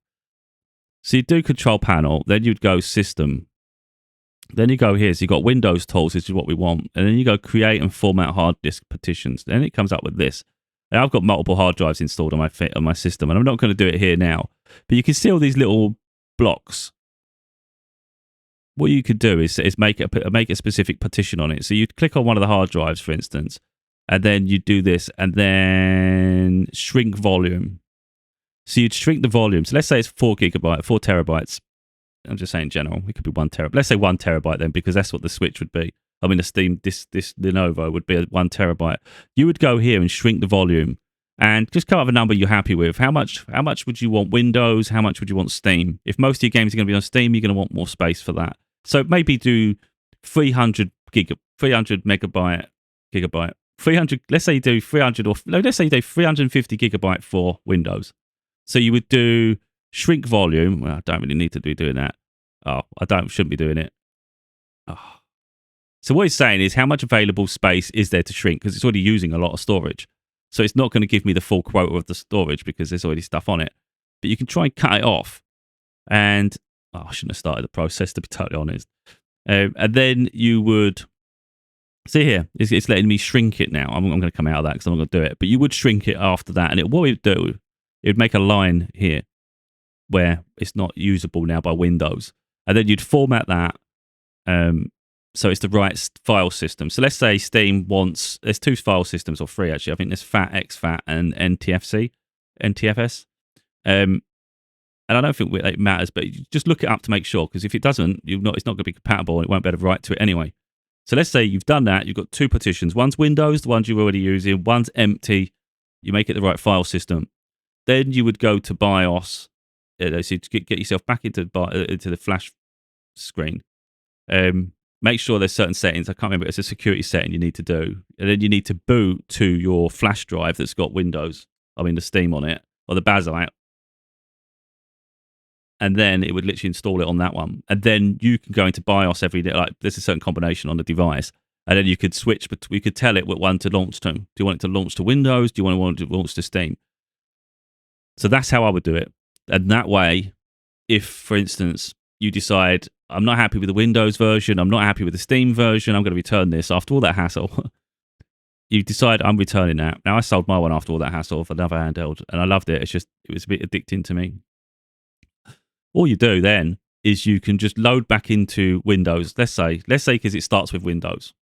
So you do Control Panel, then you'd go System. Then you go here, so you've got Windows Tools, which is what we want. And then you go Create and Format Hard Disk Partitions. Then it comes up with this. Now, I've got multiple hard drives installed on my system, and I'm not going to do it here now. But you can see all these little blocks. What you could do is make a specific partition on it. So you'd click on one of the hard drives, for instance, and then you do this, and then shrink volume. So you'd shrink the volume. So let's say it's 4 terabytes. I'm just saying in general. It could be 1 terabyte. Let's say 1 terabyte then, because that's what the Switch would be. I mean, this Lenovo would be 1 terabyte. You would go here and shrink the volume, and just come up with a number you're happy with. How much would you want Windows? How much would you want Steam? If most of your games are going to be on Steam, you're going to want more space for that. So maybe do 300 gigabyte. 300. Let's say you do 300, or let's say you do 350 gigabyte for Windows. So you would do shrink volume. Well, I don't really need to be doing that. Shouldn't be doing it. Oh. So what it's saying is how much available space is there to shrink, because it's already using a lot of storage. So it's not going to give me the full quota of the storage because there's already stuff on it. But you can try and cut it off. And I shouldn't have started the process, to be totally honest. And then you would... See here, it's letting me shrink it now. I'm going to come out of that because I'm not going to do it. But you would shrink it after that. And what it would do, it would make a line here where it's not usable now by Windows. And then you'd format that so it's the right file system. So let's say Steam wants... There's 2 file systems, or 3 actually. I think there's FAT, exFAT, and NTFS. And I don't think it matters, but you just look it up to make sure, because if it doesn't, it's not going to be compatible and it won't be able to write to it anyway. So let's say you've done that. You've got 2 partitions. One's Windows, the ones you're already using. One's empty. You make it the right file system. Then you would go to BIOS. So to get yourself back into the flash screen. Make sure there's certain settings. I can't remember. It's a security setting you need to do. And then you need to boot to your flash drive that's got Windows. I mean, the Steam on it, or the Basilite. And then it would literally install it on that one. And then you can go into BIOS every day. Like, there's a certain combination on the device. And then you could switch, but we could tell it what one to launch to. Do you want it to launch to Windows? Do you want it to launch to Steam? So that's how I would do it. And that way, if, for instance, you decide, I'm not happy with the Windows version, I'm not happy with the Steam version, I'm going to return this after all that hassle. You decide, I'm returning that. Now, I sold my one after all that hassle for another handheld, and I loved it. It was a bit addicting to me. All you do then is you can just load back into Windows. Let's say because it starts with Windows.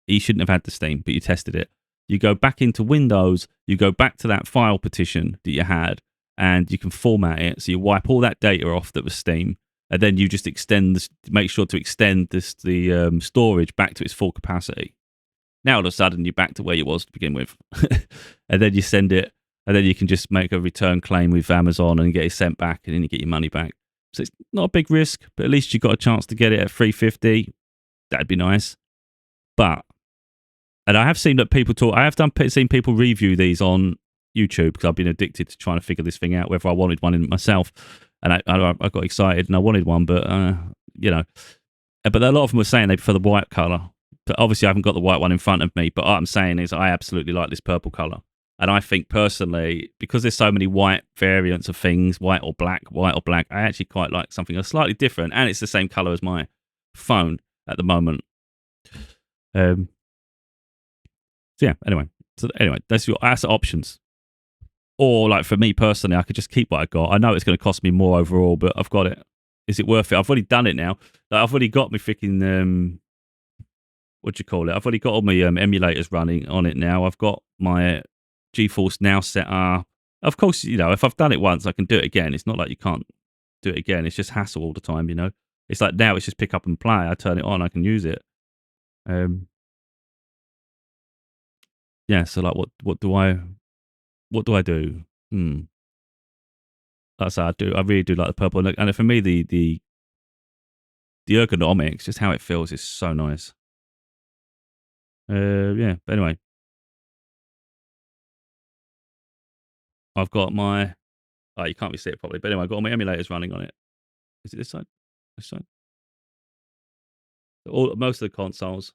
You shouldn't have had the Steam, but you tested it. You go back into Windows, you go back to that file partition that you had, and you can format it. So you wipe all that data off that was Steam. and then you just extend this, make sure to extend the storage back to its full capacity. Now all of a sudden you're back to where you was to begin with, and then you send it, and then you can just make a return claim with Amazon and get it sent back, and then you get your money back. So it's not a big risk, but at least you got a chance to get it at $350. That'd be nice. But, and I have seen that people talk. I have seen people review these on YouTube because I've been addicted to trying to figure this thing out, whether I wanted one in myself. And I got excited and I wanted one, but you know, but a lot of them were saying they prefer the white color. But obviously, I haven't got the white one in front of me. But what I'm saying is, I absolutely like this purple color, and I think personally, because there's so many white variants of things, white or black, I actually quite like something slightly different, and it's the same color as my phone at the moment. So yeah. Anyway, that's your options. Or like for me personally, I could just keep what I got. I know it's going to cost me more overall, but I've got it. Is it worth it? I've already done it now. Like, I've already got my freaking what do you call it? I've already got all my emulators running on it now. I've got my GeForce Now set up. Of course, you know, if I've done it once, I can do it again. It's not like you can't do it again. It's just hassle all the time, you know. It's like now it's just pick up and play. I turn it on, I can use it. Yeah. So like, what do I do? That's how I do. I really do like the purple, and for me, the ergonomics, just how it feels, is so nice. Yeah. But anyway, I've got my. Oh, you can't really see it properly, but anyway, I've got all my emulators running on it. Is it this side? This side? Most of the consoles,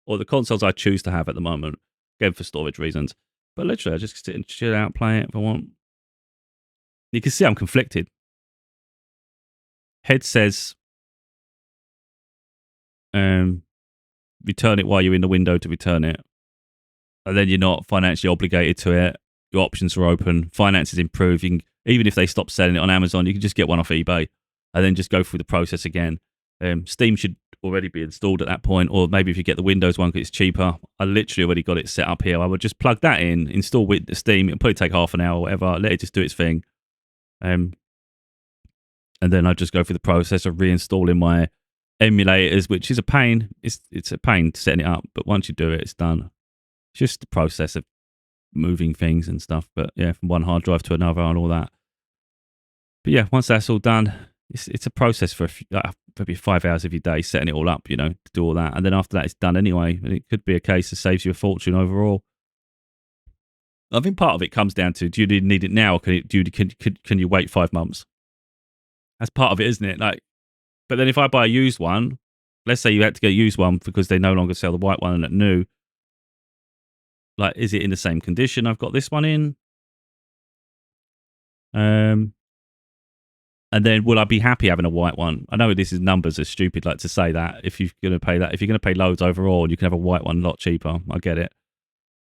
or the consoles I choose to have at the moment, again for storage reasons. But literally, I just sit and chill out, play it if I want. You can see I'm conflicted. Head says, return it while you're in the window to return it. And then you're not financially obligated to it. Your options are open. Finance is improved. You can, even if they stop selling it on Amazon, you can just get one off eBay and then just go through the process again. Steam should already be installed at that point, or maybe if you get the Windows one because it's cheaper. I literally already got it set up here. I would just plug that in, install with the Steam. It'll probably take half an hour or whatever. Let it just do its thing. And then I just go through the process of reinstalling my emulators, which is a pain. It's a pain setting it up, but once you do it, it's done. It's just the process of moving things and stuff. But yeah, from one hard drive to another and all that. But yeah, once that's all done, it's a process for maybe 5 hours of your day setting it all up, you know, to do all that. And then after that, it's done anyway. And it could be a case that saves you a fortune overall. I think part of it comes down to, do you need it now, or can you wait 5 months? That's part of it, isn't it? Like, but then if I buy a used one, let's say you had to get a used one because they no longer sell the white one and at new, like, is it in the same condition I've got this one in? And then will I be happy having a white one? I know this is numbers are stupid, like to say that if you're going to pay that, if you're going to pay loads overall, you can have a white one a lot cheaper. I get it.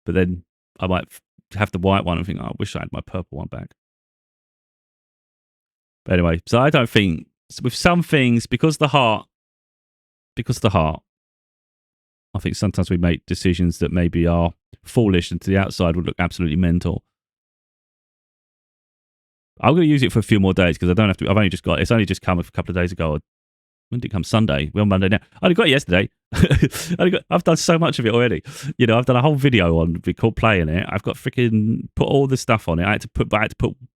But then I might have the white one and think, oh, I wish I had my purple one back. But anyway, so I don't think, with some things, because the heart, I think sometimes we make decisions that maybe are foolish and to the outside would look absolutely mental. I'm going to use it for a few more days because I don't have to. I've only just got. It's only just come a couple of days ago. When did it come? Sunday. We're on Monday now. I only got it yesterday. I've done so much of it already. You know, I've done a whole video on called playing it. I've got freaking put all the stuff on it. I had to put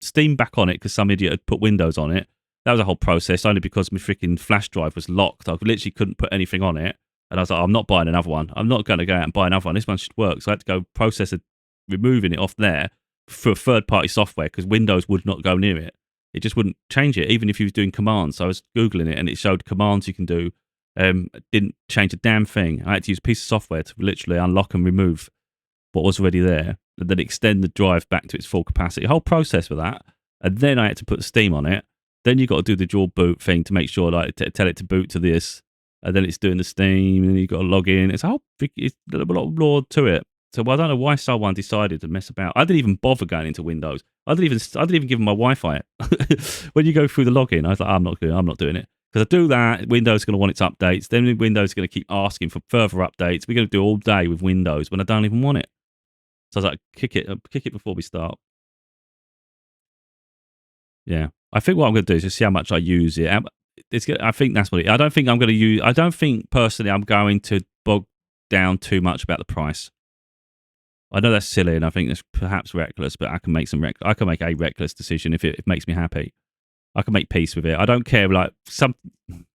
Steam back on it because some idiot had put Windows on it. That was a whole process only because my freaking flash drive was locked. I literally couldn't put anything on it. And I was like, I'm not buying another one. I'm not going to go out and buy another one. This one should work. So I had to go process removing it off there for third-party software because Windows would not go near it. It just wouldn't change it, even if you was doing commands. So I was Googling it, and it showed commands you can do. Didn't change a damn thing. I had to use a piece of software to literally unlock and remove what was already there, and then extend the drive back to its full capacity. A whole process for that. And then I had to put Steam on it. Then you got to do the dual boot thing to make sure, like, tell it to boot to this, and then it's doing the Steam, and then you got to log in. It's a lot more to it. So I don't know why someone decided to mess about. I didn't even bother going into Windows. I didn't even give them my Wi-Fi. When you go through the login, I was like, I'm not doing it. Because I do that, Windows is going to want its updates. Then Windows is going to keep asking for further updates. We're going to do all day with Windows when I don't even want it. So I was like, kick it before we start. Yeah. I think what I'm going to do is just see how much I use it. I think that's what it. I don't think I'm going to use. I don't think personally I'm going to bog down too much about the price. I know that's silly, and I think that's perhaps reckless, but I can make I can make a reckless decision if it makes me happy. I can make peace with it. I don't care. Like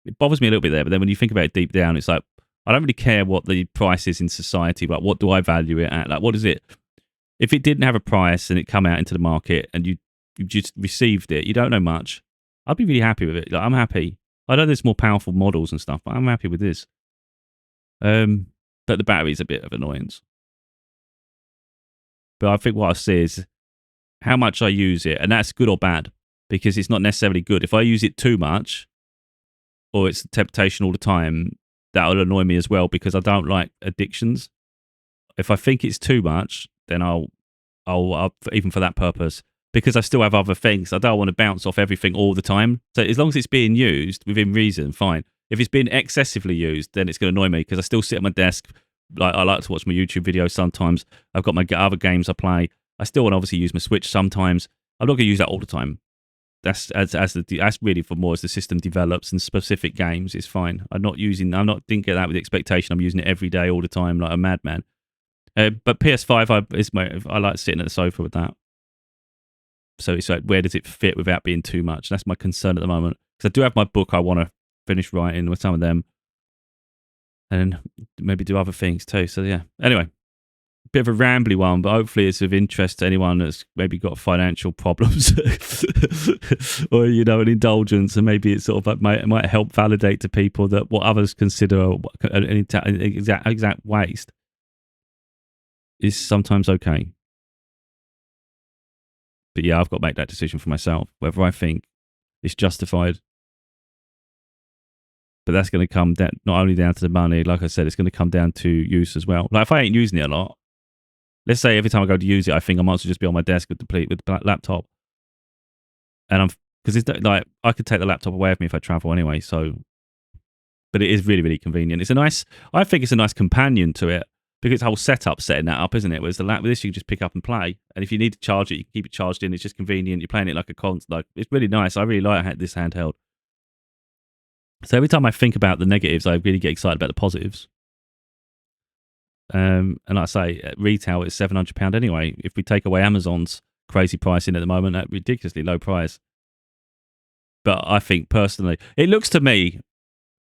it bothers me a little bit there, but then when you think about it deep down, it's like I don't really care what the price is in society. But what do I value it at? Like, what is it? If it didn't have a price and it come out into the market and you just received it, you don't know much. I'd be really happy with it. Like, I'm happy. I know there's more powerful models and stuff, but I'm happy with this. But the battery's a bit of annoyance. But I think what I see is how much I use it, and that's good or bad because it's not necessarily good. If I use it too much or it's a temptation all the time, that'll annoy me as well because I don't like addictions. If I think it's too much, then I'll even for that purpose, because I still have other things. I don't want to bounce off everything all the time. So as long as it's being used within reason, fine. If it's being excessively used, then it's going to annoy me because I still sit at my desk. Like I like to watch my YouTube videos sometimes. I've got my other games I play. I still want to obviously use my Switch sometimes. I'm not going to use that all the time. That's really for more as the system develops and specific games. It's fine. Didn't get that with the expectation. I'm using it every day, all the time, like a madman. But PS5, I like sitting at the sofa with that. So it's like, where does it fit without being too much? That's my concern at the moment. Because I do have my book I want to finish writing with some of them. And maybe do other things too. So yeah. Anyway, bit of a rambly one, but hopefully it's of interest to anyone that's maybe got financial problems or, an indulgence. And maybe it sort of might help validate to people that what others consider an exact waste is sometimes okay. But yeah, I've got to make that decision for myself, whether I think it's justified. But that's going to come down, not only down to the money, like I said, it's going to come down to use as well. Like if I ain't using it a lot, let's say every time I go to use it, I think I might as well just be on my desk with the laptop. And because it's like, I could take the laptop away with me if I travel anyway. So, but it is really, really convenient. I think it's a nice companion to it. Because it's the whole setup setting that up, isn't it? Whereas with this, you can just pick up and play. And if you need to charge it, you can keep it charged in. It's just convenient. You're playing it like a console. Like, it's really nice. I really like this handheld. So every time I think about the negatives, I really get excited about the positives. And like I say, at retail, it's £700 anyway. If we take away Amazon's crazy pricing at the moment, at ridiculously low price. But I think personally, it looks to me,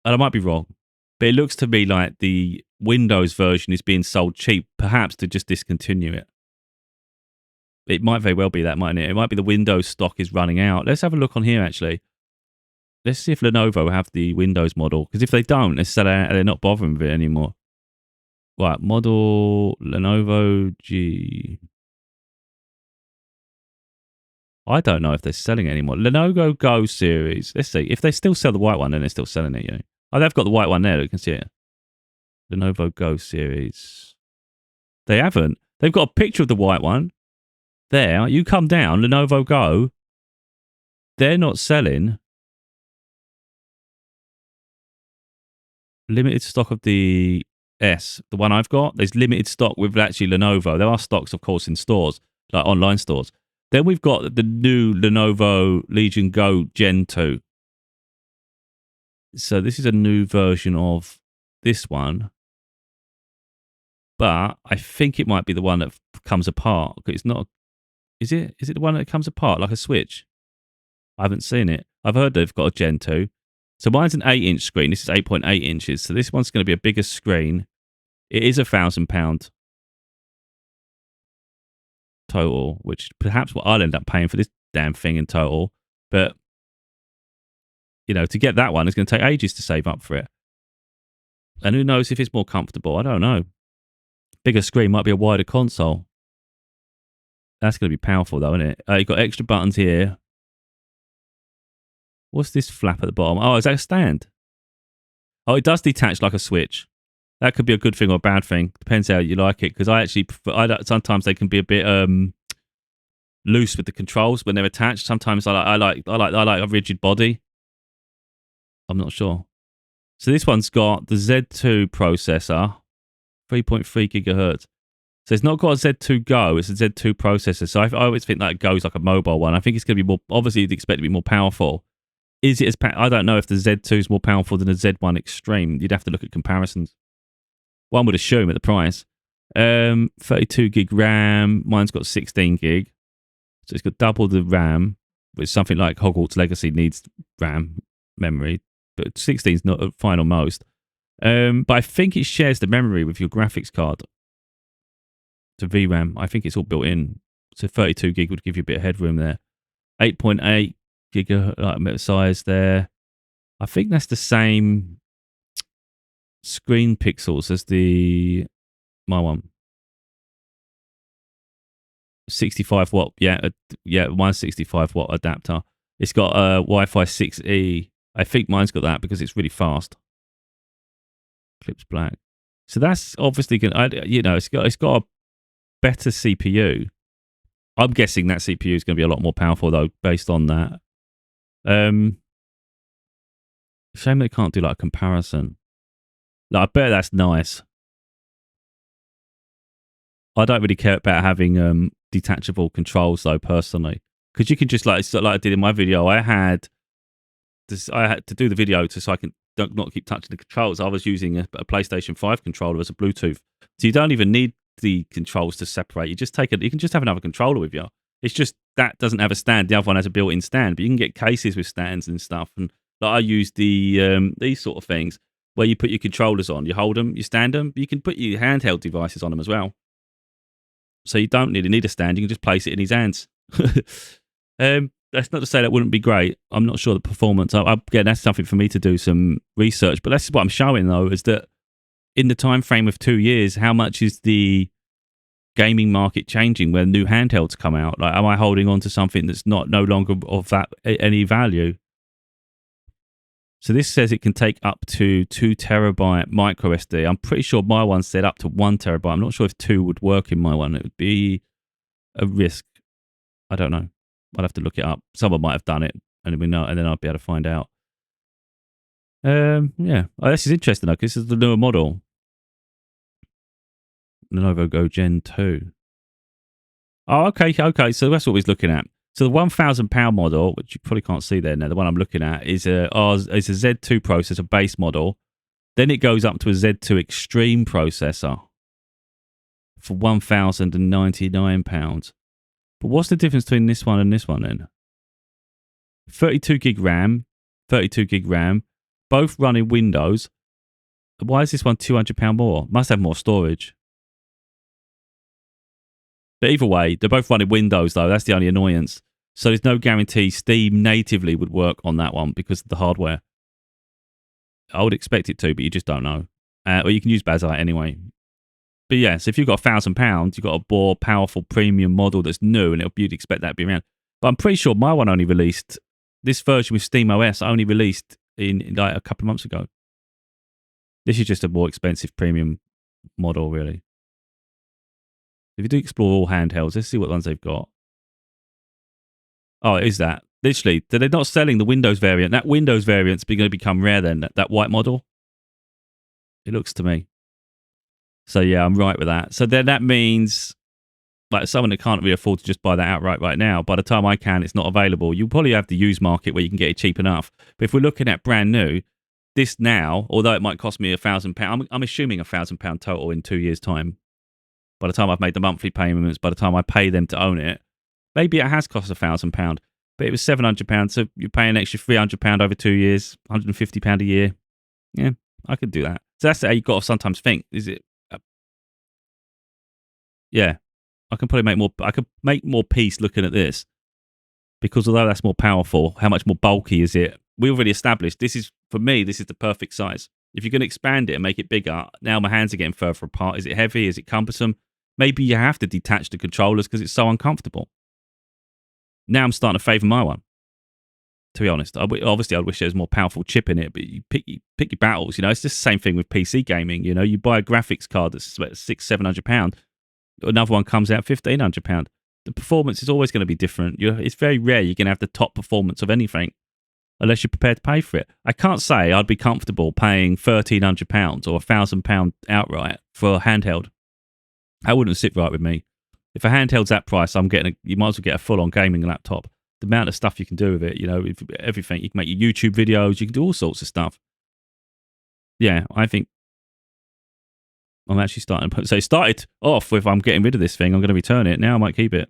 and I might be wrong, but it looks to me like the Windows version is being sold cheap, perhaps to just discontinue it. It might very well be that, mightn't it? It might be the Windows stock is running out. Let's have a look on here, actually. Let's see if Lenovo have the Windows model. Because if they don't, they're not bothering with it anymore. Right, model Lenovo G. I don't know if they're selling it anymore. Lenovo Go series. Let's see. If they still sell the white one, then they're still selling it. Oh, they've got the white one there. You can see it. Lenovo Go series. They haven't. They've got a picture of the white one. There. You come down, Lenovo Go. They're not selling. Limited stock of the S. The one I've got. There's limited stock with actually Lenovo. There are stocks, of course, in stores, like online stores. Then we've got the new Lenovo Legion Go Gen 2. So this is a new version of this one. But I think it might be the one that comes apart. It's not. Is it the one that comes apart like a Switch? I haven't seen it. I've heard they've got a Gen 2. So mine's an 8-inch screen. This is 8.8 inches. So this one's going to be a bigger screen. It is £1,000 total, which perhaps what I'll end up paying for this damn thing in total. But, to get that one, it's going to take ages to save up for it. And who knows if it's more comfortable? I don't know. Bigger screen might be a wider console. That's going to be powerful, though, isn't it? You've got extra buttons here. What's this flap at the bottom? Oh, is that a stand? Oh, it does detach like a Switch. That could be a good thing or a bad thing. Depends how you like it. Because sometimes they can be a bit loose with the controls when they're attached. Sometimes I like a rigid body. I'm not sure. So this one's got the Z2 processor, 3.3 gigahertz. So it's not got a Z2 Go, it's a Z2 processor. So I always think that Go's like a mobile one. I think it's going to be more, obviously you'd expect it to be more powerful. Is it as, I don't know if the Z2 is more powerful than the Z1 Extreme. You'd have to look at comparisons. One would assume at the price. 32 gig RAM, mine's got 16 gig. So it's got double the RAM, which something like Hogwarts Legacy needs RAM memory, but 16 is not fine on most. But I think it shares the memory with your graphics card. To VRAM, I think it's all built in. So 32 gig would give you a bit of headroom there. 8.8 gig size there. I think that's the same screen pixels as my one. 65 watt, yeah, mine's 65 watt adapter. It's got a Wi-Fi 6E. I think mine's got that because it's really fast. Clips black. So that's obviously it's got a better CPU. I'm guessing that CPU is going to be a lot more powerful though, based on that. Shame they can't do like a comparison. Like, I bet that's nice. I don't really care about having detachable controls though, personally, because you can just like I did in my video. I had to do the video so I can not keep touching the controls. I was using a PlayStation 5 controller as a Bluetooth, so you don't even need the controls to separate. You can just have another controller with you. It's just that doesn't have a stand. The other one has a built-in stand, but you can get cases with stands and stuff. And like, I use these sort of things where you put your controllers on, you hold them, you stand them. But you can put your handheld devices on them as well. So you don't really need a stand. You can just place it in his hands. That's not to say that wouldn't be great. I'm not sure the performance. Again, that's something for me to do some research. But that's what I'm showing though, is that in the time frame of 2 years, how much is the gaming market changing when new handhelds come out? Like, am I holding on to something that's no longer of that any value? So this says it can take up to 2 terabyte micro SD. I'm pretty sure my one said up to 1 terabyte. I'm not sure if 2 would work in my one. It would be a risk. I don't know. I'd have to look it up. Someone might have done it, and we know, and then I'll be able to find out. Yeah. Oh, this is interesting though, because this is the newer model. Lenovo Go Gen 2. Oh, okay. So that's what we're looking at. So the £1,000 model, which you probably can't see there now, the one I'm looking at is a Z2 processor base model. Then it goes up to a Z2 Extreme processor for £1,099. But what's the difference between this one and this one then? 32 gig RAM, both running Windows. Why is this one £200 more? Must have more storage. But either way, they're both running Windows though. That's the only annoyance. So there's no guarantee Steam natively would work on that one because of the hardware. I would expect it to, but you just don't know. Or you can use Bazite anyway. But yeah, so if you've got £1,000, you've got a more powerful premium model that's new, and you'd expect that to be around. But I'm pretty sure my one only released, this version with Steam OS only released in like a couple of months ago. This is just a more expensive premium model, really. If you do explore all handhelds, let's see what ones they've got. Oh, it is that. Literally, they're not selling the Windows variant. That Windows variant's going to become rare then, that white model. It looks to me. So yeah, I'm right with that. So then that means, like, someone that can't really afford to just buy that outright right now, by the time I can, it's not available. You'll probably have the used market where you can get it cheap enough. But if we're looking at brand new, this now, although it might cost me £1,000, I'm assuming £1,000 total in 2 years' time. By the time I've made the monthly payments, by the time I pay them to own it, maybe it has cost £1,000, but it was £700, so you're paying an extra £300 over 2 years, £150 a year. Yeah, I could do that. So that's how you've got to sometimes think. Is it? Yeah, I can probably make more. I could make more peace looking at this, because although that's more powerful, how much more bulky is it? We already established this is, for me, this is the perfect size. If you're going to expand it and make it bigger, now my hands are getting further apart. Is it heavy? Is it cumbersome? Maybe you have to detach the controllers because it's so uncomfortable. Now I'm starting to favour my one, to be honest. Obviously, I wish there was a more powerful chip in it, but you pick your battles. You know, it's just the same thing with PC gaming. You know, you buy a graphics card that's £600-700. Another one comes out £1,500. The performance is always going to be different. It's very rare you're going to have the top performance of anything unless you're prepared to pay for it. I can't say I'd be comfortable paying £1,300 or £1,000 outright for a handheld. That wouldn't sit right with me. If a handheld's that price, you might as well get a full-on gaming laptop. The amount of stuff you can do with it, everything. You can make your YouTube videos, you can do all sorts of stuff. Yeah, I think I'm actually starting. So it started off with I'm getting rid of this thing, I'm going to return it. Now I might keep it.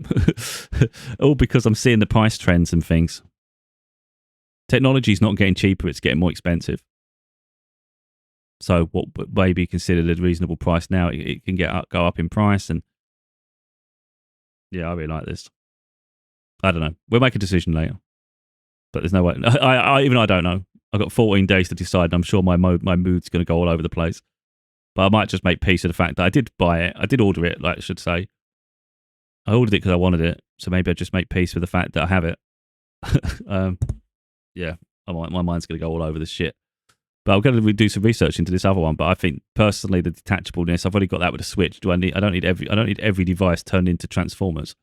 All because I'm seeing the price trends and things. Technology's not getting cheaper, it's getting more expensive. So what may be considered a reasonable price now, it can go up in price. And yeah, I really like this. I don't know. We'll make a decision later. But there's no way. I don't know. I've got 14 days to decide. And I'm sure my mood's going to go all over the place. But I might just make peace with the fact that I did buy it. I did order it, like I should say. I ordered it because I wanted it. So maybe I just make peace with the fact that I have it. Yeah, my mind's going to go all over this shit. But I'm going to do some research into this other one. But I think personally, the detachableness, I've already got that with a Switch. I don't need every device turned into Transformers.